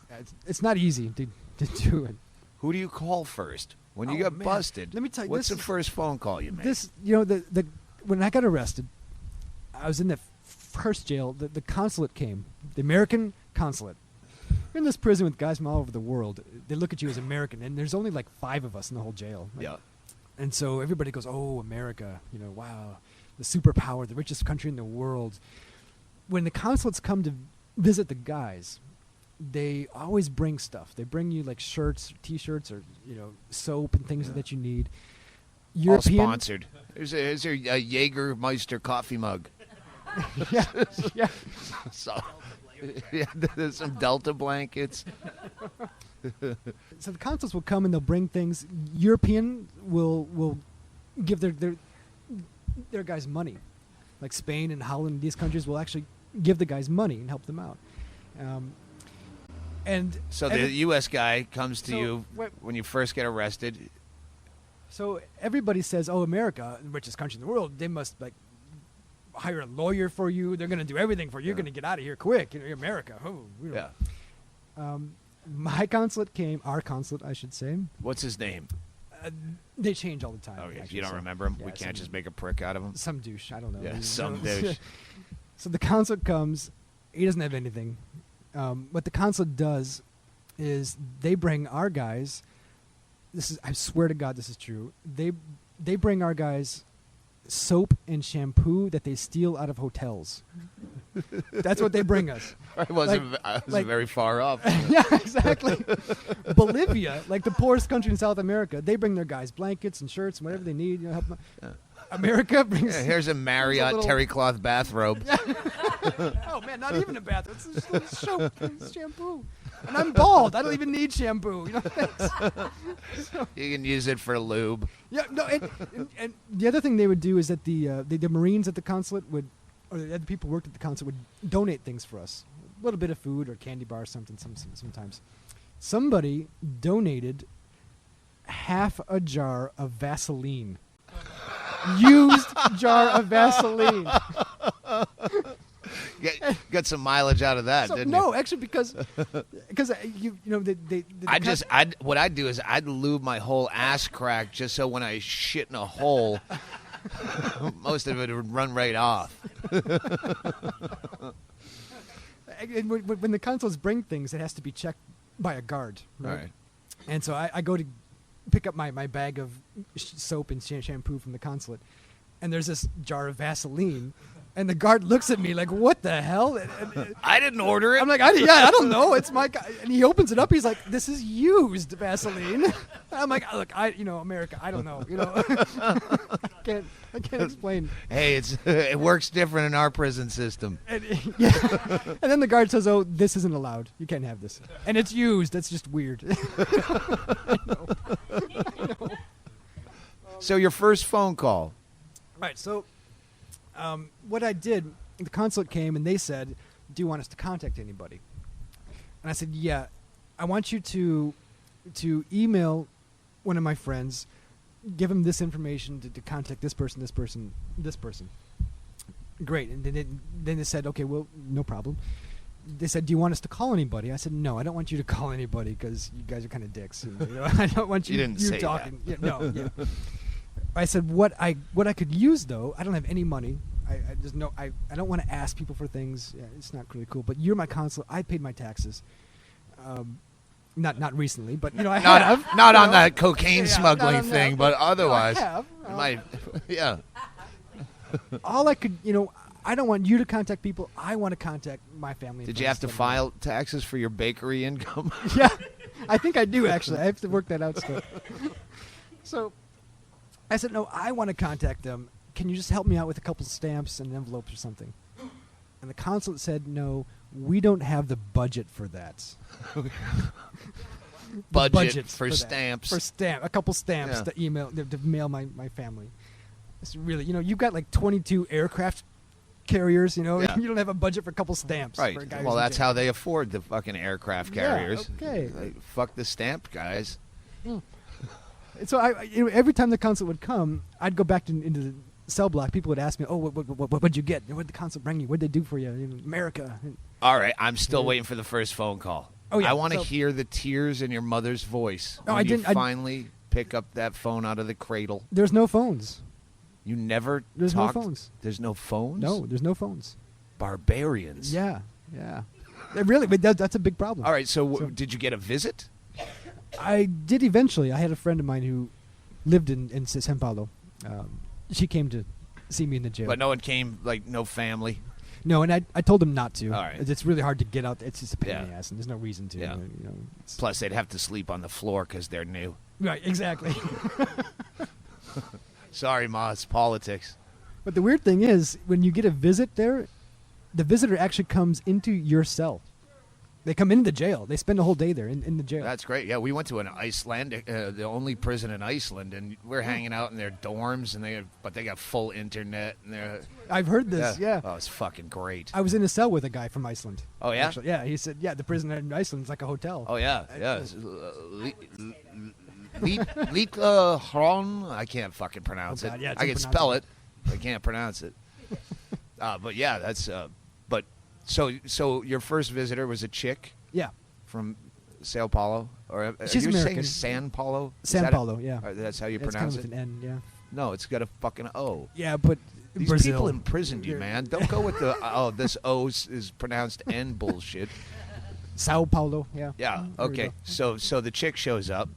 Yeah. it's not easy to do it. Who do you call first when you Oh, get man. busted? Let me tell you, What's this the is- first phone call you make? This, the when I got arrested, I was in the first jail. The consulate came, the American consulate. You're in this prison with guys from all over the world. They look at you as American, and there's only like 5 of us in the whole jail. Like, Yeah. And so everybody goes, "Oh, America! Wow, the superpower, the richest country in the world." When the consulates come to visit the guys, they always bring stuff. They bring you like shirts, T-shirts, or soap and things that you need. All sponsored. Here's your Jägermeister coffee mug. yeah, yeah. So, yeah, there's some Delta blankets. So the consulates will come and they'll bring things. European will give their guys money, like Spain and Holland. These countries will actually give the guys money and help them out. So the U.S. guy comes to So you what- when you first get arrested. So everybody says, "Oh, America, the richest country in the world. They must like hire a lawyer for you. They're going to do everything for you. You're going to get out of here quick. You're America." Yeah. My consulate came. Our consulate, I should say. What's his name? They change all the time. Oh, yeah. actually, You don't so- remember him? yeah, we can't some- just make a prick out of him? Some douche. I don't know. Yeah, You some know, douche. So the consulate comes. He doesn't have anything. What the consulate does is they bring our guys. I swear to God, this is true. They bring our guys soap and shampoo that they steal out of hotels. That's what they bring us. I wasn't very far off. Yeah, exactly. Bolivia, like the poorest country in South America, they bring their guys blankets and shirts and whatever they need. Help them. America brings. Yeah, here's a Marriott little- terry cloth bathrobe. Oh man, not even a bath. It's just a soap and shampoo. And I'm bald. I don't even need shampoo. You can use it for lube. Yeah, no. And the other thing they would do is that the Marines at the consulate would, or the other people who worked at the consulate would donate things for us, a little bit of food or candy bar or something. Sometimes, somebody donated half a jar of Vaseline. Used jar of Vaseline. Get some mileage out of that, So, didn't no, you? actually, because What I'd do is I'd lube my whole ass crack just so when I shit in a hole, most of it would run right off. And when the consulates bring things, it has to be checked by a guard. Right? Right. And so I go to pick up my bag of soap and shampoo from the consulate, and there's this jar of Vaseline, and the guard looks at me like, "What the hell?" And I didn't order it. I'm like, I don't know. It's my guy. And he opens it up. He's like, "This is used Vaseline." And I'm like, "Look, America, I don't know. I can't explain." Hey, it works different in our prison system. And, yeah. And then the guard says, "Oh, this isn't allowed. You can't have this." And it's used. That's just weird. I know. So your first phone call. Right. So, what I did, the consulate came and they said, "Do you want us to contact anybody?" And I said, "Yeah, I want you to email one of my friends, give him this information to contact this person, this person, this person." Great. And then they said, "Okay, well, no problem." they said, "Do you want us to call anybody?" I said, "No, I don't want you to call anybody because you guys are kind of dicks. And, I don't want you. You didn't say talking. that. Yeah, no, yeah." I said, "What I could use though, I don't have any money. I don't want to ask people for things. Yeah, it's not really cool. But you're my consul. I paid my taxes. Not recently, but I have. Not on that cocaine smuggling not on thing, that, but otherwise, I have. yeah. All I could, I don't want you to contact people. I want to contact my family. Did you have to file taxes for your bakery income? Yeah, I think I do actually. I have to work that out still. So I said, no, I want to contact them. Can you just help me out with a couple stamps and envelopes or something? And the consulate said, no, we don't have the budget for that. budget for that. stamps. A couple stamps to mail my family. It's really, you've got like 22 aircraft carriers, you don't have a budget for a couple stamps. Right. For a guy Well, who's in that's jail. how they afford the fucking aircraft carriers. Yeah, okay. Like, fuck the stamp guys. And so every time the consulate would come, I'd go back into the cell block. People would ask me, "Oh, what'd you get? What'd the consulate bring you? What'd they do for you in America?" All right, I'm still waiting for the first phone call. Oh, yeah, I want to so- hear the tears in your mother's voice. No, when I didn't- You finally pick up that phone out of the cradle. There's no phones. You never There's talked. no phones. There's no phones. No, there's no phones. Barbarians. Yeah. Really, but that's a big problem. All right. So did you get a visit? I did eventually. I had a friend of mine who lived in San Paulo. She came to see me in the jail. But no one came. Like no family. No, and I told them not to. All right. It's really hard to get out. It's just a pain in the Yeah. ass, and there's no reason to. Yeah. It's- Plus, they'd have to sleep on the floor because they're new. Right, exactly. Sorry, Ma. It's politics. But the weird thing is, when you get a visit there, the visitor actually comes into your cell. They come into the jail. They spend a whole day there in the jail. That's great. Yeah, we went to an Icelandic, the only prison in Iceland, and we're hanging out in their dorms, and they got full internet, and they're I've heard this, yeah. Oh, it's fucking great. I was in a cell with a guy from Iceland. Oh, yeah? Actually. Yeah, he said, the prison in Iceland is like a hotel. Oh yeah, yeah. Lita Hron. I can't fucking pronounce Oh, God, it. yeah, it's I can unpronounceable. spell it. I can't pronounce it. But yeah, that's. But so your first visitor was a chick Yeah. from Sao Paulo, or are She's you American. saying San Paulo? Is San that Paulo, yeah. That's how you It's kind pronounce of with it. an N, yeah. No, it's got a fucking O. Yeah, but These Brazil. people imprisoned you, man. Don't go with the this O is pronounced N bullshit. Sao Paulo, yeah. Yeah. There we Okay. go. So the chick shows up,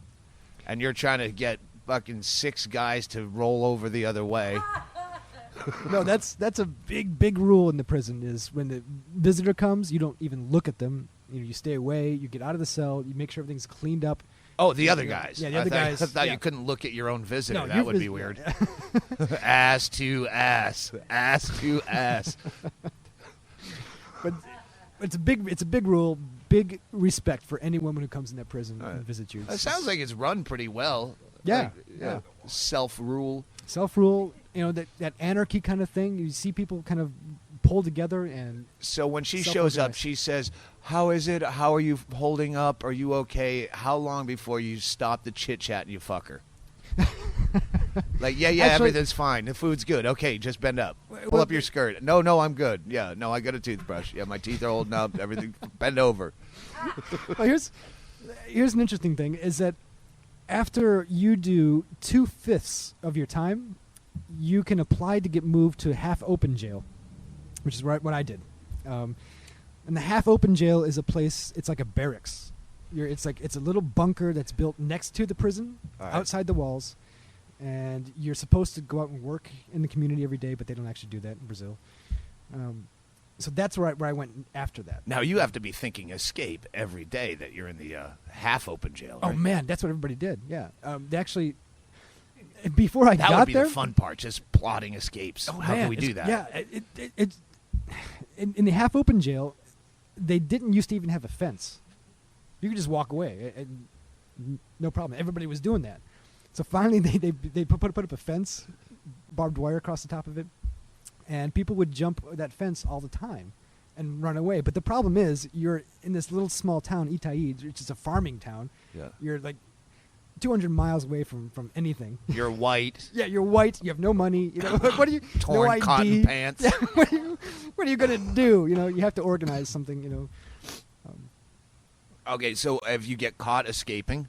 and you're trying to get fucking 6 guys to roll over the other way. No, that's a big rule in the prison is when the visitor comes, you don't even look at them. You stay away. You get out of the cell. You make sure everything's cleaned up. Oh, the other guys. Yeah, the other guys, I thought yeah. you couldn't look at your own visitor. No, that your would be vis- weird. yeah. Ass to ass. Ass to ass. But it's a big rule. Big respect for any woman who comes in that prison All right. and visits you. It sounds like it's run pretty well. Yeah, Like, yeah. Self-rule. Self-rule, that anarchy kind of thing. You see people kind of pull together and So when she shows up, Self-organized. she says, "How is it? How are you holding up? Are you okay?" How long before you stop the chit-chat and you fuck her? Like, yeah, Actually- everything's fine. The food's good. Okay, just bend up. Pull well, up your skirt. No, I'm good. Yeah, no, I got a toothbrush. Yeah, my teeth are holding up. Everything. Bend over. well, here's an interesting thing is that after you do 2/5 of your time, you can apply to get moved to half-open jail, which is what I did. And the half-open jail is a place. It's like a barracks. It's a little bunker that's built next to the prison, All right. outside the walls, and you're supposed to go out and work in the community every day, but they don't actually do that in Brazil. So that's where I went after that. Now you have to be thinking escape every day that you're in the half-open jail. Oh right? man, that's what everybody did. Yeah, they actually before I That got would be there. the fun part, just plotting escapes. Oh, How man, can we do it's- that? Yeah, it's in the half-open jail. They didn't used to even have a fence. You could just walk away, and no problem. Everybody was doing that. So finally, they put up a fence, barbed wire across the top of it, and people would jump that fence all the time and run away. But the problem is, you're in this little small town, Itaí, which is a farming town. Yeah. You're like 200 miles away from anything. You're white. Yeah, you're white. You have no money. What do you? Torn no ID. cotton pants. Yeah, what do you? What are you gonna do? You have to organize something. Okay, so if you get caught escaping,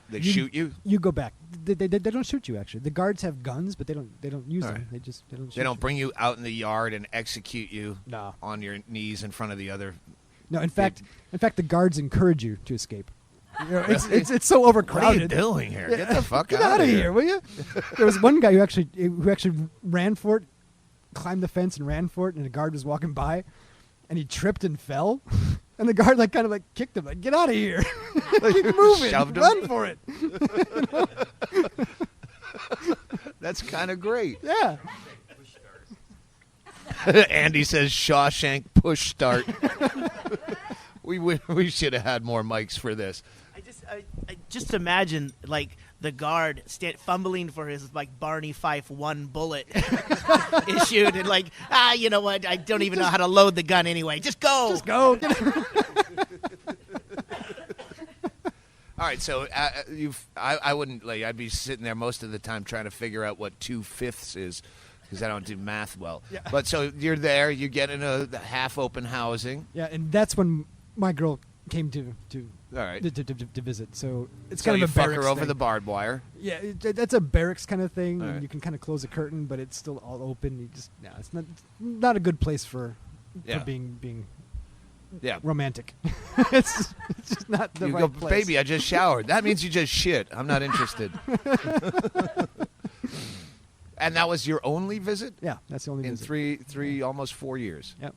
they shoot you. You go back. They don't shoot you actually. The guards have guns, but they don't use All them. right. They don't. Shoot They don't you. bring you out in the yard and execute you No. on your knees in front of the other. No, in fact, the guards encourage you to escape. Really? It's so overcrowded. What are you doing here? Get the fuck Get out of here, will you? There was one guy who actually ran for it, climbed the fence and ran for it, and a guard was walking by, and he tripped and fell, and the guard kind of kicked him, get out of here, keep moving, Shoved him? run for it. That's kind of great. Yeah. Andy says Shawshank push start. We should have had more mics for this. I just imagine the guard fumbling for his Barney Fife 1 bullet issued and you know what? I don't even know how to load the gun anyway. Just go. Just go. All right, so I wouldn't I'd be sitting there most of the time trying to figure out what 2/5 is because I don't do math well. Yeah. But so you're there, you get in the half-open housing. Yeah, and that's when my girl came to All right. to visit. So it's So kind you of a fuck barracks her over thing. the barbed wire. Yeah, that's a barracks kind of thing. All And right. you can kind of close a curtain, but it's still all open. It's not a good place for Yeah. being Yeah. romantic. it's just not the You right go, place. baby, I just showered. That means you just shit. I'm not interested. And that was your only visit? Yeah, that's the only In visit. three, almost 4 years. Yep.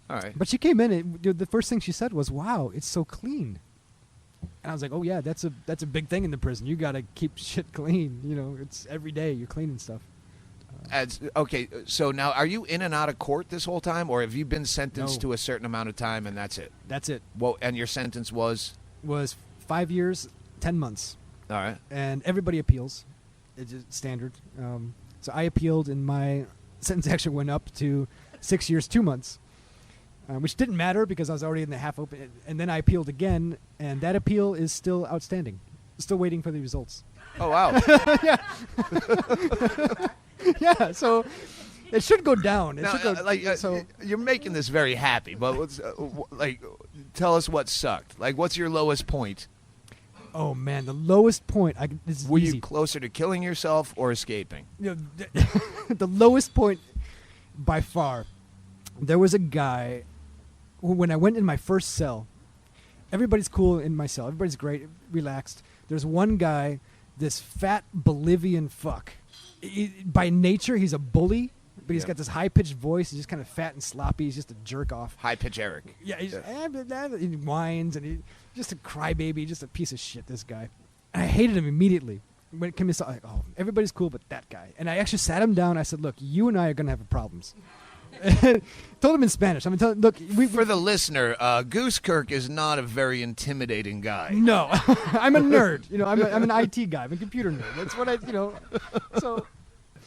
All right. But she came in. The first thing she said was, "Wow, it's so clean." And I was like, "Oh yeah, that's a big thing in the prison. You got to keep shit clean. It's every day you're cleaning stuff." Okay, so now are you in and out of court this whole time, or have you been sentenced No. to a certain amount of time and that's it? That's it. Well, and your sentence was? Was 5 years, 10 months. All right. And everybody appeals. It's just standard. So I appealed, and my sentence actually went up to 6 years, 2 months, which didn't matter because I was already in the half open. And then I appealed again, and that appeal is still outstanding. Still waiting for the results. Oh, wow. Yeah, so it should go down. It Now, should go, so you're making this very happy, but tell us what sucked. What's your lowest point? oh man, the lowest point. This is Were easy. you closer to killing yourself or escaping? The lowest point by far, there was a guy who, when I went in my first cell, everybody's cool in my cell. Everybody's great, relaxed. There's one guy, this fat Bolivian fuck. By nature, he's a bully, but he's Yeah. got this high-pitched voice. He's just kind of fat and sloppy. He's just a jerk-off. High pitch Eric. Yeah, he whines, and he's just a crybaby, just a piece of shit, this guy. And I hated him immediately. When it came to everybody's cool, but that guy. And I actually sat him down. I said, look, you and I are going to have problems. Told him in Spanish. Look, For the listener, Goosekirk is not a very intimidating guy. No, I'm a nerd. I'm an IT guy. I'm a computer nerd. That's what so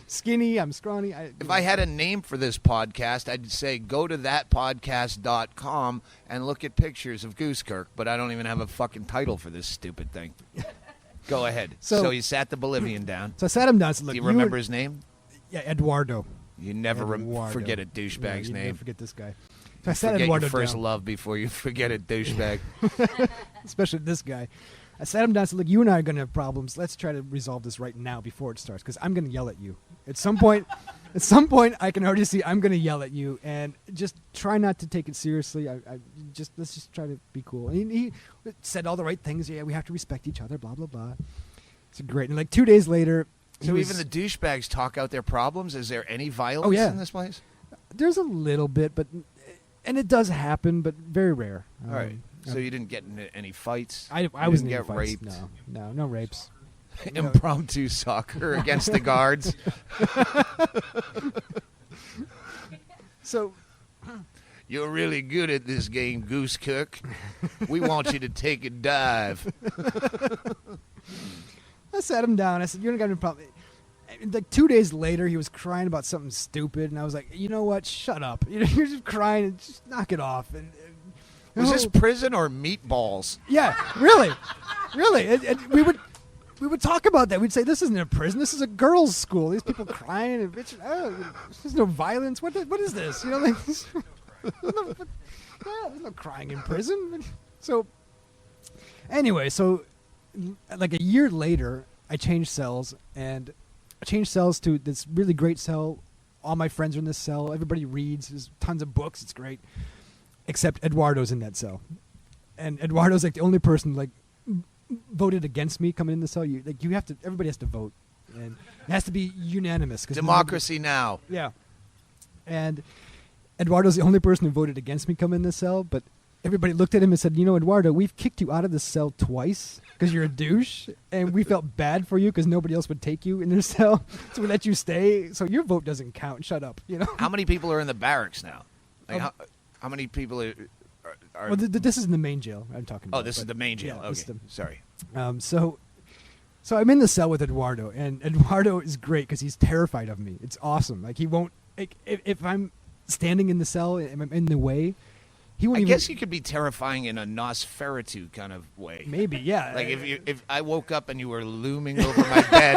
skinny, I'm scrawny. If I had a name for this podcast, I'd say go to thatpodcast.com and look at pictures of Goosekirk, but I don't even have a fucking title for this stupid thing. Go ahead. So you sat the Bolivian down. So I sat him down. I said, look, Do you remember his name? Yeah, Eduardo. You never Eduardo. forget a douchebag's You name. never forget this guy. So I sat Forget Eduardo your first down, love before you forget a douchebag. especially this guy. I sat him down and said, look, you and I are going to have problems. Let's try to resolve this right now before it starts, because I'm going to yell at you. At some point, I can already see I'm going to yell at you, and just try not to take it seriously. Let's just try to be cool. And he said all the right things. Yeah, we have to respect each other, blah, blah, blah. It's great. And 2 days later, So even the douchebags talk out their problems? Is there any violence Oh, yeah. in this place? there's a little bit, and it does happen, but very rare. All right. So you didn't get into any fights? I You wasn't didn't in get fights. raped? No rapes. Impromptu soccer against the guards? So You're really good at this game, Goosekirk. We want you to take a dive. I sat him down. I said, "You don't got any problem." 2 days later, he was crying about something stupid, and I was like, "You know what? Shut up. You're just crying. And just knock it off." And Was this prison or meatballs? yeah, really. We we would talk about that. We'd say, this isn't a prison. This is a girls' school. These people crying and bitching. Oh, there's no violence. What is this? You know, like, there's no crying in prison. So, anyway, like a year later, I changed cells, and I changed cells to this really great cell. All my friends are in this cell. Everybody reads. There's tons of books. It's great. Except Eduardo's in that cell. And Eduardo's like the only person like voted against me coming in the cell. Everybody has to vote. And it has to be unanimous. Democracy now. Yeah. And Eduardo's the only person who voted against me coming in the cell, but everybody looked at him and said, Eduardo, we've kicked you out of the cell twice because you're a douche, and we felt bad for you because nobody else would take you in their cell, so we let you stay. So your vote doesn't count. Shut up. How many people are in the barracks now? Like, how many people are well, this is in the main jail I'm talking about. Oh, this is the main jail. Yeah, okay. Sorry. So I'm in the cell with Eduardo, and Eduardo is great because he's terrified of me. It's awesome. Like, he won't, like, if I'm standing in the cell and I'm in the way, he won't I even. guess you could be terrifying in a Nosferatu kind of way. Maybe, yeah. Like if I woke up and you were looming over my bed,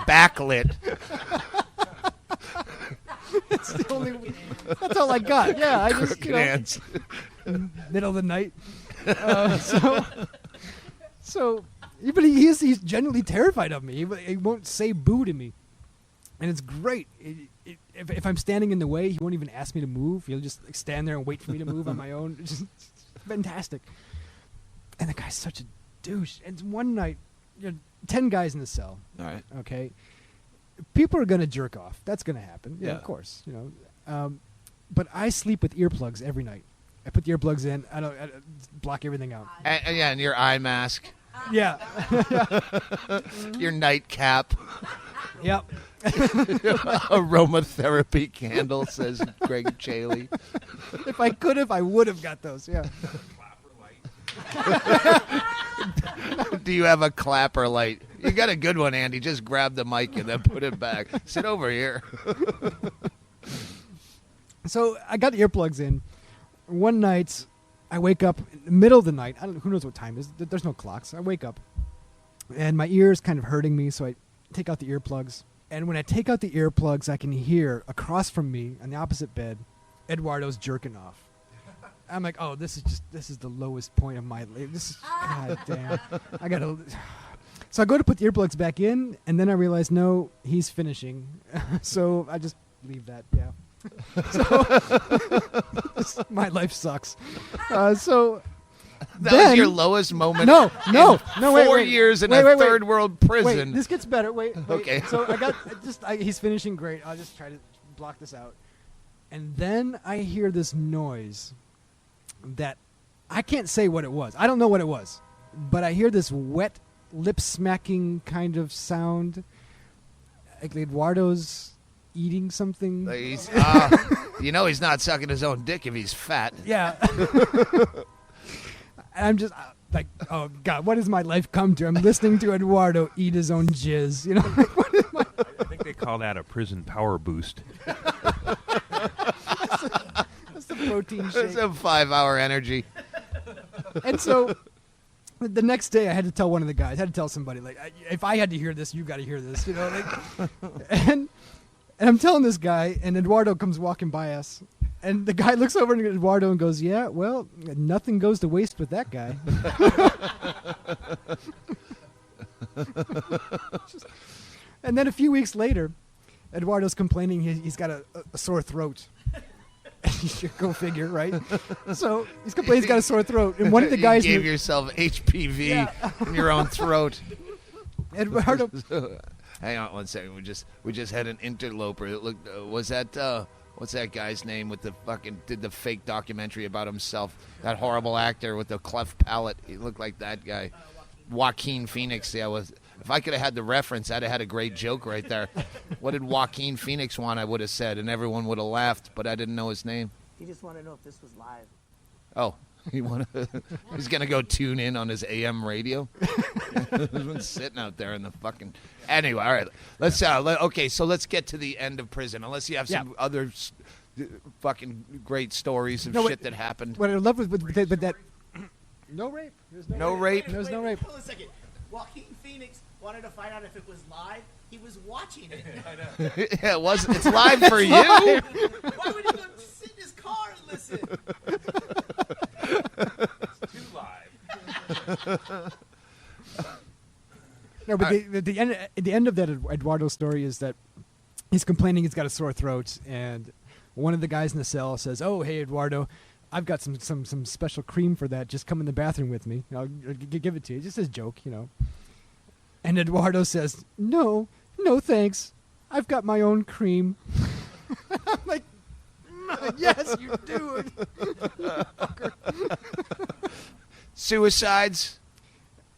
backlit. That's all I got. Yeah, I just, hands. Middle of the night. But he's genuinely terrified of me. He won't say boo to me, and it's great. If I'm standing in the way, he won't even ask me to move. He'll just like, stand there and wait for me to move on my own. It's just fantastic. And the guy's such a douche. And one night, 10 guys in the cell. All right. Okay. People are gonna jerk off. That's gonna happen. Yeah, Yeah. of course. But I sleep with earplugs every night. I put the earplugs in. I block everything out. And your eye mask, Yeah. your nightcap, Yep. aromatherapy candle, says Ggreg Chaille. If I could have, I would have got those. Yeah. Do you have a clapper light? You got a good one, Andy. Just grab the mic and then put it back. Sit over here. So I got the earplugs in. One night, I wake up in the middle of the night. Who knows what time it is? There's no clocks. I wake up, and my ear's kind of hurting me, so I take out the earplugs. And when I take out the earplugs, I can hear across from me on the opposite bed, Eduardo's jerking off. I'm like, oh, this is the lowest point of my life. This is, god damn. I gotta. So I go to put the earplugs back in, and then I realize, no, he's finishing. So I just leave that. Yeah. So my life sucks. So that was your lowest moment. No, wait, 4 years in a third world prison. Wait, this gets better. Wait. Okay. So he's finishing great. I'll just try to block this out. And then I hear this noise that I can't say what it was. I don't know what it was, but I hear this wet lip smacking kind of sound. Like Eduardo's eating something. He's not sucking his own dick if he's fat. Yeah. And I'm just like, oh God, what has my life come to? I'm listening to Eduardo eat his own jizz. I think they call that a prison power boost. That's the protein shake. It's a 5-hour energy. And so the next day I had to tell one of the guys, I had to tell somebody, like, if I had to hear this, you got to hear this, and I'm telling this guy, and Eduardo comes walking by us, and the guy looks over at Eduardo and goes, yeah, well, nothing goes to waste with that guy. And then a few weeks later, Eduardo's complaining he's got a sore throat. Go figure, right? So he's complaining he's got a sore throat, and one of the guys you gave yourself HPV in your own throat. Eduardo. Hang on one second. We just had an interloper. That looked. Was that what's that guy's name with the fucking did the fake documentary about himself? That horrible actor with the cleft palate. He looked like that guy. Joaquin Phoenix. Yeah, if I could have had the reference, I'd have had a great joke right there. What did Joaquin Phoenix want? I would have said, and everyone would have laughed, but I didn't know his name. He just wanted to know if this was live. Oh, he's gonna go tune in on his AM radio. He's been sitting out there in the fucking. Anyway, all right. Let's okay. So let's get to the end of prison. Unless you have some other fucking great stories of shit that happened. What I love with that. No rape. There's no rape. There's no rape. Hold on a second. Joaquin Phoenix wanted to find out if it was live. He was watching it. Yeah, it wasn't. It's live for you. Why would he go sit in his car and listen? It's too live. No, but the end of that Eduardo story is that he's complaining he's got a sore throat, and one of the guys in the cell says, "Oh, hey Eduardo, I've got some special cream for that. Just come in the bathroom with me. I'll give it to you." Just as a joke, you know. And Eduardo says, "No, thanks. I've got my own cream." I'm like, yes, you do. Suicides,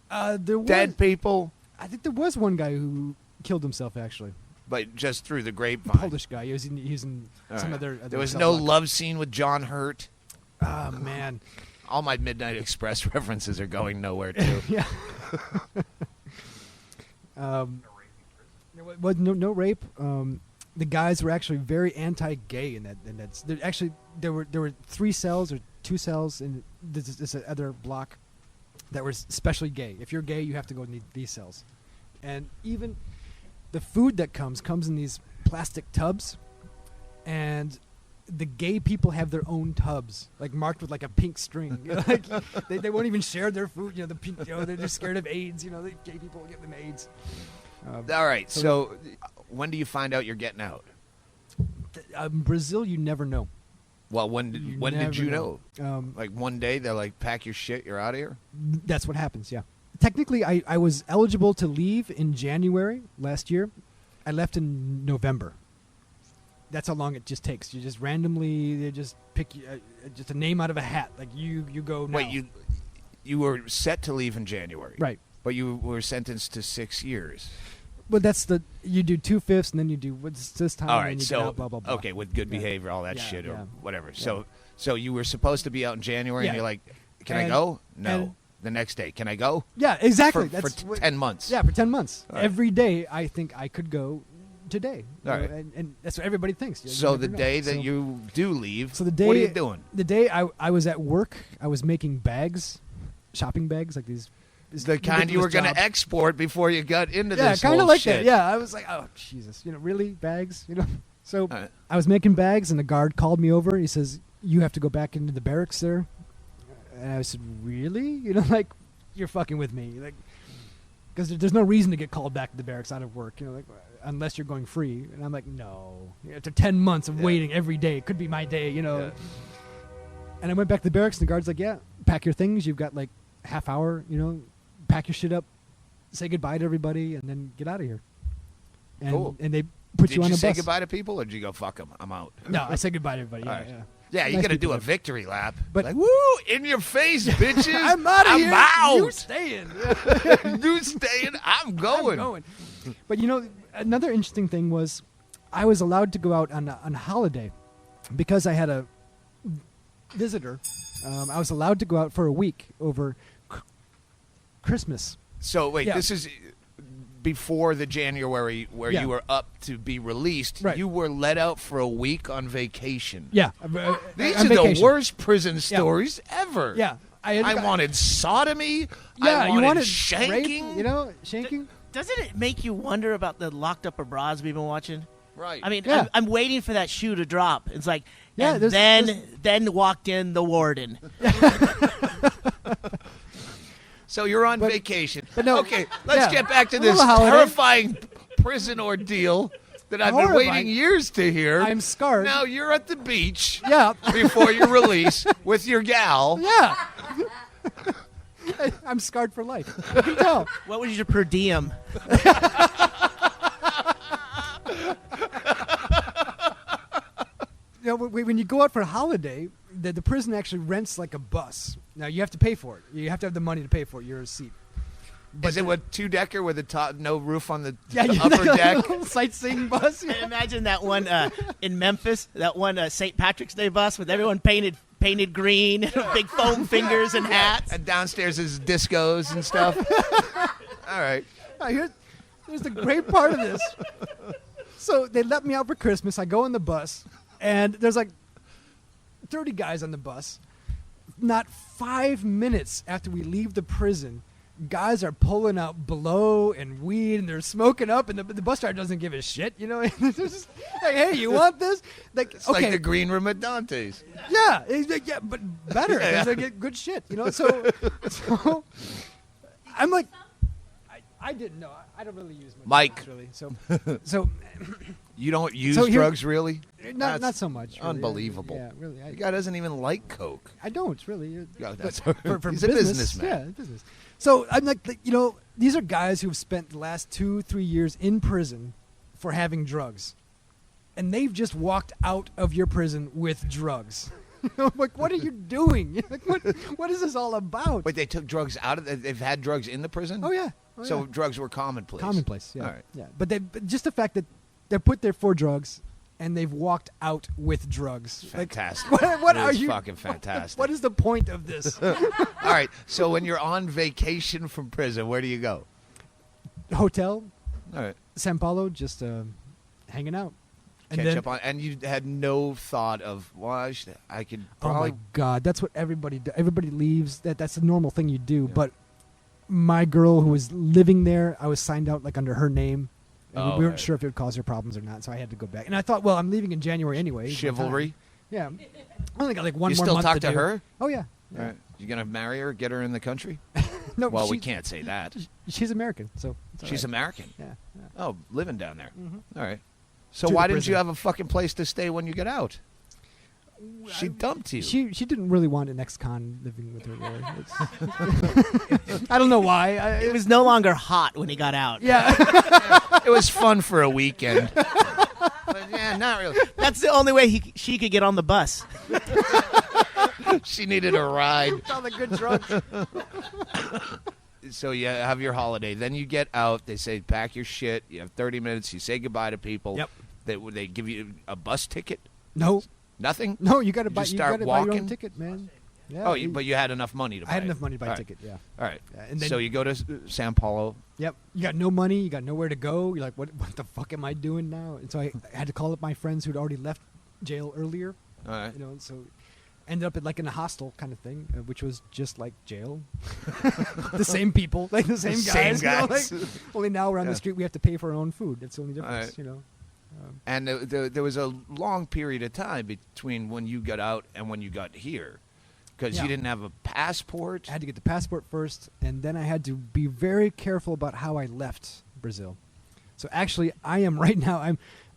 There was, dead people, I think there was one guy who killed himself, actually. but just through the grapevine. Polish guy. He was in All some right. other There was cell no block. love scene with John Hurt. Oh, man. All my Midnight Express references are going nowhere, too. Yeah. There was no rape. The guys were actually very anti-gay in that. There were 3 cells or 2 cells in this other block that were especially gay. If you're gay, you have to go in these cells. And even the food that comes in these plastic tubs, and the gay people have their own tubs, like marked with like a pink string. You know, like they won't even share their food. You know, the pink. You know, they're just scared of AIDS. You know, the gay people will get them AIDS. All right, so when do you find out you're getting out? Brazil, you never know. Well, when did you know? know? Like one day they're like, pack your shit, you're out of here? That's what happens, yeah. Technically, I was eligible to leave in January last year. I left in November. That's how long it just takes. You just randomly, they just pick just a name out of a hat. Like, you go now. Wait, you were set to leave in January. Right. But you were sentenced to 6 years. But you do 2/5, and then you do what's this time. All and right, then you so get out, blah blah blah. okay, with good Yeah. behavior, all that Yeah, shit, or yeah. whatever. Yeah. So you were supposed to be out in January, Yeah. and you're like, "Can I And- go?" No. and- The next day, can I go? Yeah, exactly. For That's 10 months. Yeah, for 10 months. All right. Every day, I think I could go today. You All know, right. and that's what everybody thinks. You So never the know. day that So- you do leave, So the day, what are you doing? The day I was at work, I was making bags, shopping bags, like these. The kind you were going to job. export before you got into Yeah, this kind whole of like shit. that. Yeah, I was like, oh Jesus, really bags, So All right. I was making bags, and the guard called me over. He says, "You have to go back into the barracks there." And I said, "Really? Like you're fucking with me, like." Because there's no reason to get called back to the barracks out of work, like, unless you're going free. And I'm like, no. After 10 months of waiting every day, it could be my day, Yeah. And I went back to the barracks, and the guard's like, yeah, pack your things. You've got like half hour, pack your shit up, say goodbye to everybody, and then get out of here. And, Cool. And they put Did you on you a say bus. goodbye to people, or did you go, fuck them, I'm out? No, I said goodbye to everybody. All Yeah, right. yeah. Yeah, you Nice got to do people a there. victory lap. But- like, woo, in your face, bitches. I'm out of here. out. You staying. You staying, I'm going. I'm going. But another interesting thing was I was allowed to go out on a holiday because I had a visitor. I was allowed to go out for a week over Christmas. So, wait, Yeah. this is before the January where Yeah. you were up to be released. Right. You were let out for a week on vacation. Yeah. These on are the vacation. worst prison stories ever. Yeah. I wanted sodomy. Yeah, I you wanted shanking. rape, shanking. Doesn't it make you wonder about the locked up abroads we've been watching? Right. I mean, Yeah. I'm waiting for that shoe to drop. It's like, Yeah, and there's- then walked in the warden. So you're on But- vacation. but no, okay, let's yeah. get back to A this little holiday. terrifying prison ordeal that I've been Horrifying. waiting years to hear. I'm scarred. Now you're at the beach Yeah. before your release with your gal. Yeah. I'm scarred for life. You can tell. What was your per diem? When you go out for a holiday, the prison actually rents like a bus. Now you have to pay for it. You have to have the money to pay for it. Your seat. Is it a 2-decker with a top, no roof on the Yeah, you upper like deck? a little sightseeing bus. And imagine that one in Memphis, that one St. Patrick's Day bus with everyone painted green, big foam fingers and hats. And downstairs is discos and stuff. All right. Here's the great part of this. So they let me out for Christmas. I go on the bus, and there's like 30 guys on the bus. Not 5 minutes after we leave the prison, guys are pulling out blow and weed, and they're smoking up, and the bus driver doesn't give a shit, you know. They're just like, hey, you want this? Like, It's like the green room at Dante's. Yeah, he's like, yeah, but better. Yeah. They get good shit, you know. So I'm like, I didn't know. I don't really use much Mike. drugs, really. So You don't use So here- drugs, really? not That's so much. Really. unbelievable. Yeah, really. The guy doesn't even like Coke. I don't really. Yeah, But that's for he's a business, businessman. Yeah, business. So I'm like, you know, these are guys who've spent the last 2-3 years in prison for having drugs, and they've just walked out of your prison with drugs. I'm like, what are you doing? Like, what is this all about? But they took drugs out of they've had drugs in the prison? Oh yeah. So drugs were commonplace. Commonplace. Yeah. All right. Yeah. But just the fact that they're put there for drugs, and they've walked out with drugs. Fantastic. Like, what It are is you? fucking fantastic. What is the point of this? All right. So when you're on vacation from prison, where do you go? Hotel, All right. San Paulo, just hanging out. And Catch then, up on, and you had no thought of, well, I could probably. oh my God, that's what everybody does. Everybody leaves. That's the normal thing you do. But my girl who was living there, I was signed out like under her name. And Oh, we weren't right. sure if it would cause her problems or not, so I had to go back. And I thought, well, I'm leaving in January anyway. Chivalry. Yeah. I only got like one You more still month talk to to do. her? Oh yeah. All right. You gonna marry her? Get her in the country? No, Well, we she- can't say that. She's American, so it's all She's right. American. Yeah. Yeah. Oh, living down there. Mhm. All right. So To why the didn't you prison. have a fucking place to stay when you get out? She dumped you. She didn't really want an ex-con living with her. Really. I don't know why. It was no longer hot when he got out. Yeah. It was fun for a weekend. But yeah, not really. That's the only way she could get on the bus. She needed a ride. All the good drugs. So you have your holiday. Then you get out. They say, pack your shit. You have 30 minutes. You say goodbye to people. Yep. They give you a bus ticket? No, Nothing? no, you got to You buy. just You start got to buy your walking? own ticket, man. Yeah. Oh, but you had enough money to buy I had it. enough money to buy All a right. ticket. Yeah. All right. Yeah, and then- So you go to San Paulo. Yep. You got no money. You got nowhere to go. You're like, what the fuck am I doing now? And so I had to call up my friends who'd already left jail earlier. All right. You know, and so ended up at like in a hostel kind of thing, which was just like jail. The same people, like the same Same guys. You know, guys. like, only now we're on Yeah. the street. We have to pay for our own food. That's the only difference. right. You know. And there was a long period of time between when you got out and when you got here. Because Yeah. you didn't have a passport. I had to get the passport first, and then I had to be very careful about how I left Brazil. So actually, I am right now.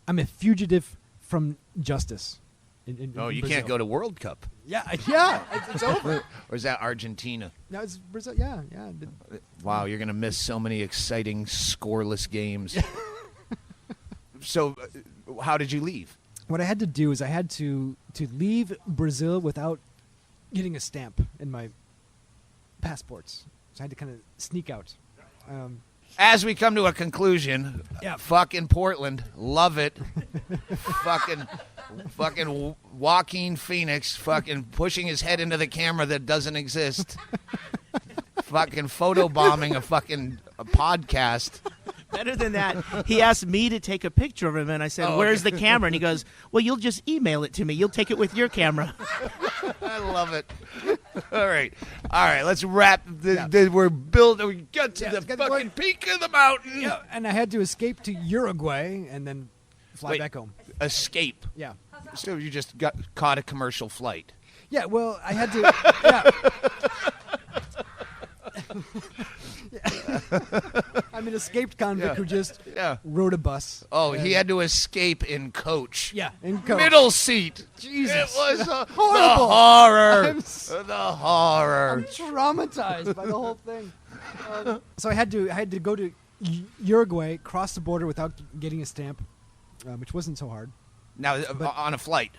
I'm a fugitive from justice. In Oh, you Brazil. can't go to World Cup. Yeah, it's over. Or is that Argentina? No, it's Brazil. Yeah. Wow, you're going to miss so many exciting scoreless games. So, how did you leave? What I had to do is I had to leave Brazil without getting a stamp in my passports. So I had to kind of sneak out. As we come to a conclusion, Yeah. fucking Portland, love it. fucking Joaquin Phoenix, fucking pushing his head into the camera that doesn't exist. Fucking photobombing a podcast. Better than that, he asked me to take a picture of him, and I said, Oh, where's okay. the camera? And he goes, well, you'll just email it to me. You'll take it with your camera. I love it. All right. Let's wrap. We're building. We got to Yeah, the let's get fucking going. peak of the mountain. Yeah, and I had to escape to Uruguay and then fly Wait. back home. Escape. Yeah. So you just got caught a commercial flight. Yeah, well, I had to. Yeah. I'm an escaped convict Yeah. who just Yeah. rode a bus. Oh, And- he had to escape in coach. Yeah, in coach. Middle seat. Jesus. It was the Horrible. horror. I'm s- The horror. I'm traumatized by the whole thing. So I had to go to Uruguay, cross the border without getting a stamp, which wasn't so hard. Now, But- on a flight.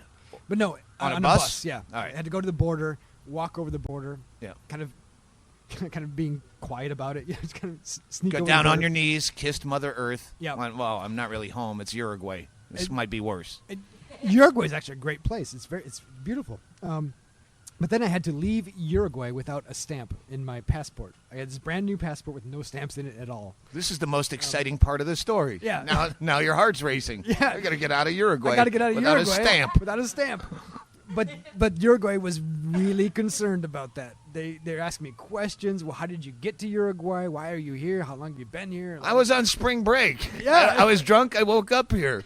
But no, On a a bus? bus. Yeah. All right. I had to go to the border, walk over the border. Yeah. Kind of being quiet about it. Yeah, just kind of sneak Got over down the on border. your knees, kissed Mother Earth. Yeah. Went, well, I'm not really home. It's Uruguay. This might be worse. Uruguay is actually a great place. It's beautiful. But then I had to leave Uruguay without a stamp in my passport. I had this brand new passport with no stamps in it at all. This is the most exciting part of the story. Yeah. Now your heart's racing. Yeah. I got to get out of Uruguay. I got to get out of without Uruguay a stamp. without a stamp. but Uruguay was really concerned about that. They're asking me questions. Well, how did you get to Uruguay? Why are you here? How long have you been here? I was on spring break. Yeah. I was drunk. I woke up here.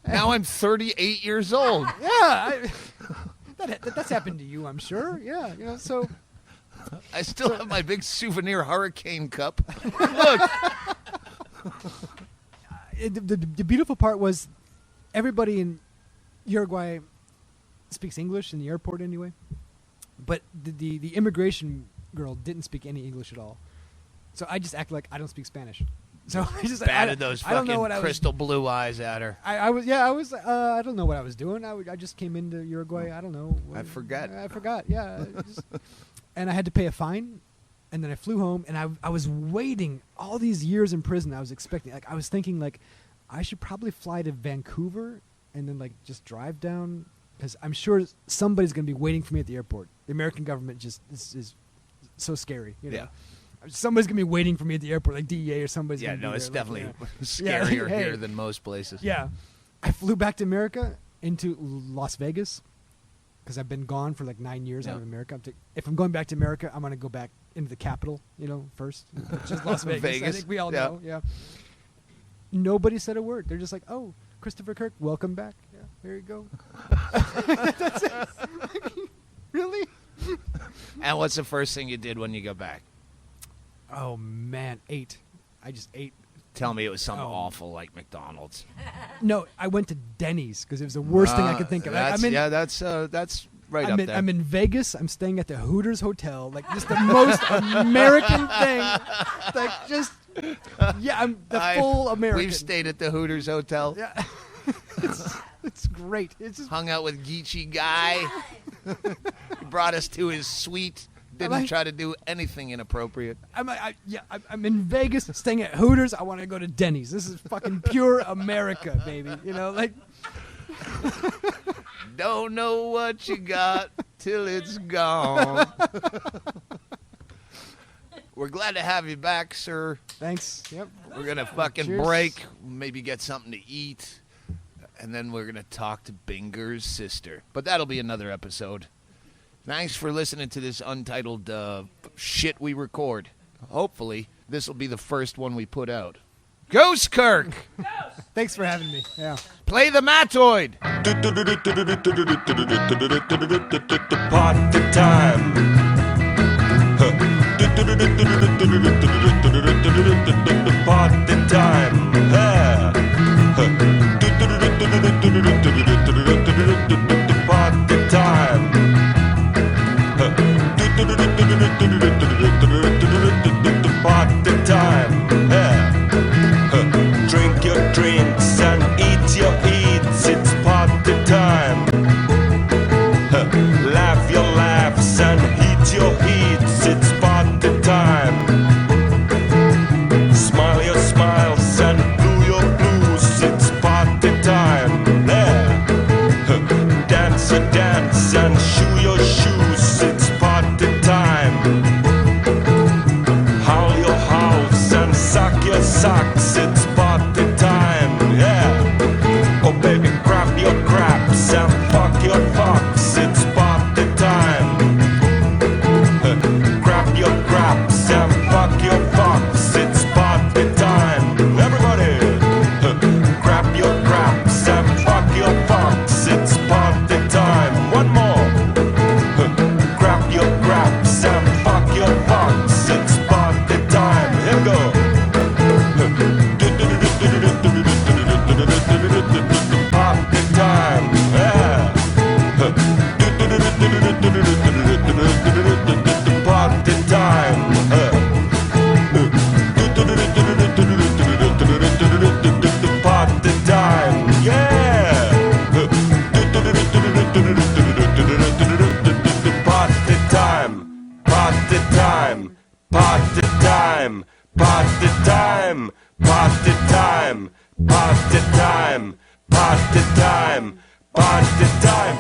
Now I'm 38 years old. Yeah. That's happened to you, I'm sure. Yeah, so. I still have my big souvenir hurricane cup. Look. The beautiful part was everybody in Uruguay speaks English in the airport anyway, but the immigration girl didn't speak any English at all. So I just acted like I don't speak Spanish. So I just batted those I don't know fucking what crystal blue eyes at her. I don't know what I was doing. I just came into Uruguay. I don't know. I forgot. Yeah. And I had to pay a fine, and then I flew home, and I was waiting all these years in prison. I was expecting, I was thinking, I should probably fly to Vancouver and then, just drive down, because I'm sure somebody's going to be waiting for me at the airport. The American government just is so scary. Yeah. Somebody's going to be waiting for me at the airport, like DEA or somebody's Yeah, going to be no, it's there, definitely Yeah, scarier hey. here than most places. Yeah. I flew back to America into Las Vegas because I've been gone for 9 years out of America. If I'm going back to America, I'm going to go back into the capital, first. Which is Las Vegas. Vegas. I think we all know. Yeah. Nobody said a word. They're just like, oh, Christopher Kirk, welcome back. Yeah, there you go. That's it. Really? And what's the first thing you did when you got back? Oh, man, ate. I just ate. Tell me it was something awful like McDonald's. No, I went to Denny's because it was the worst thing I could think of. That's right up there. I'm in Vegas. I'm staying at the Hooters Hotel. Just the most American thing. I'm the full American. We've stayed at the Hooters Hotel. Yeah. It's great. It's just Hung out with Geechee Guy. He brought us to his suite. Didn't try to do anything inappropriate. I'm in Vegas, staying at Hooters. I want to go to Denny's. This is fucking pure America, baby. Don't know what you got till it's gone. We're glad to have you back, sir. Thanks. Yep. We're going to fucking Cheers. break, maybe get something to eat, and then we're going to talk to Binger's sister. But that'll be another episode. Thanks for listening to this untitled shit we record. Hopefully, this will be the first one we put out. Goosekirk! Thanks for having me. Yeah. Play the Matoid! Party time. Party time. Party time. Party time. Drink your drinks and eat your eats. It's party time. Laugh your laughs and heat your heats. It's party time. Smile your smiles and blue your blues. It's party time. Dance your dance and shoe your shoes. It's party time. Howl your howls and suck your socks. It's party time. Yeah. Oh baby, grab your craps and fuck your fucks. It's party time. Grab your craps and fuck your fucks. It's party time. Everybody, grab your craps and fuck your fucks. It's party time. One more. Grab your craps and fuck your fucks. It's party time. Here we go. Party time. Yeah. Party time. Party time. Yeah. Party time. Party time. Party time. Party time. Party time. Party time. Party time. Party time.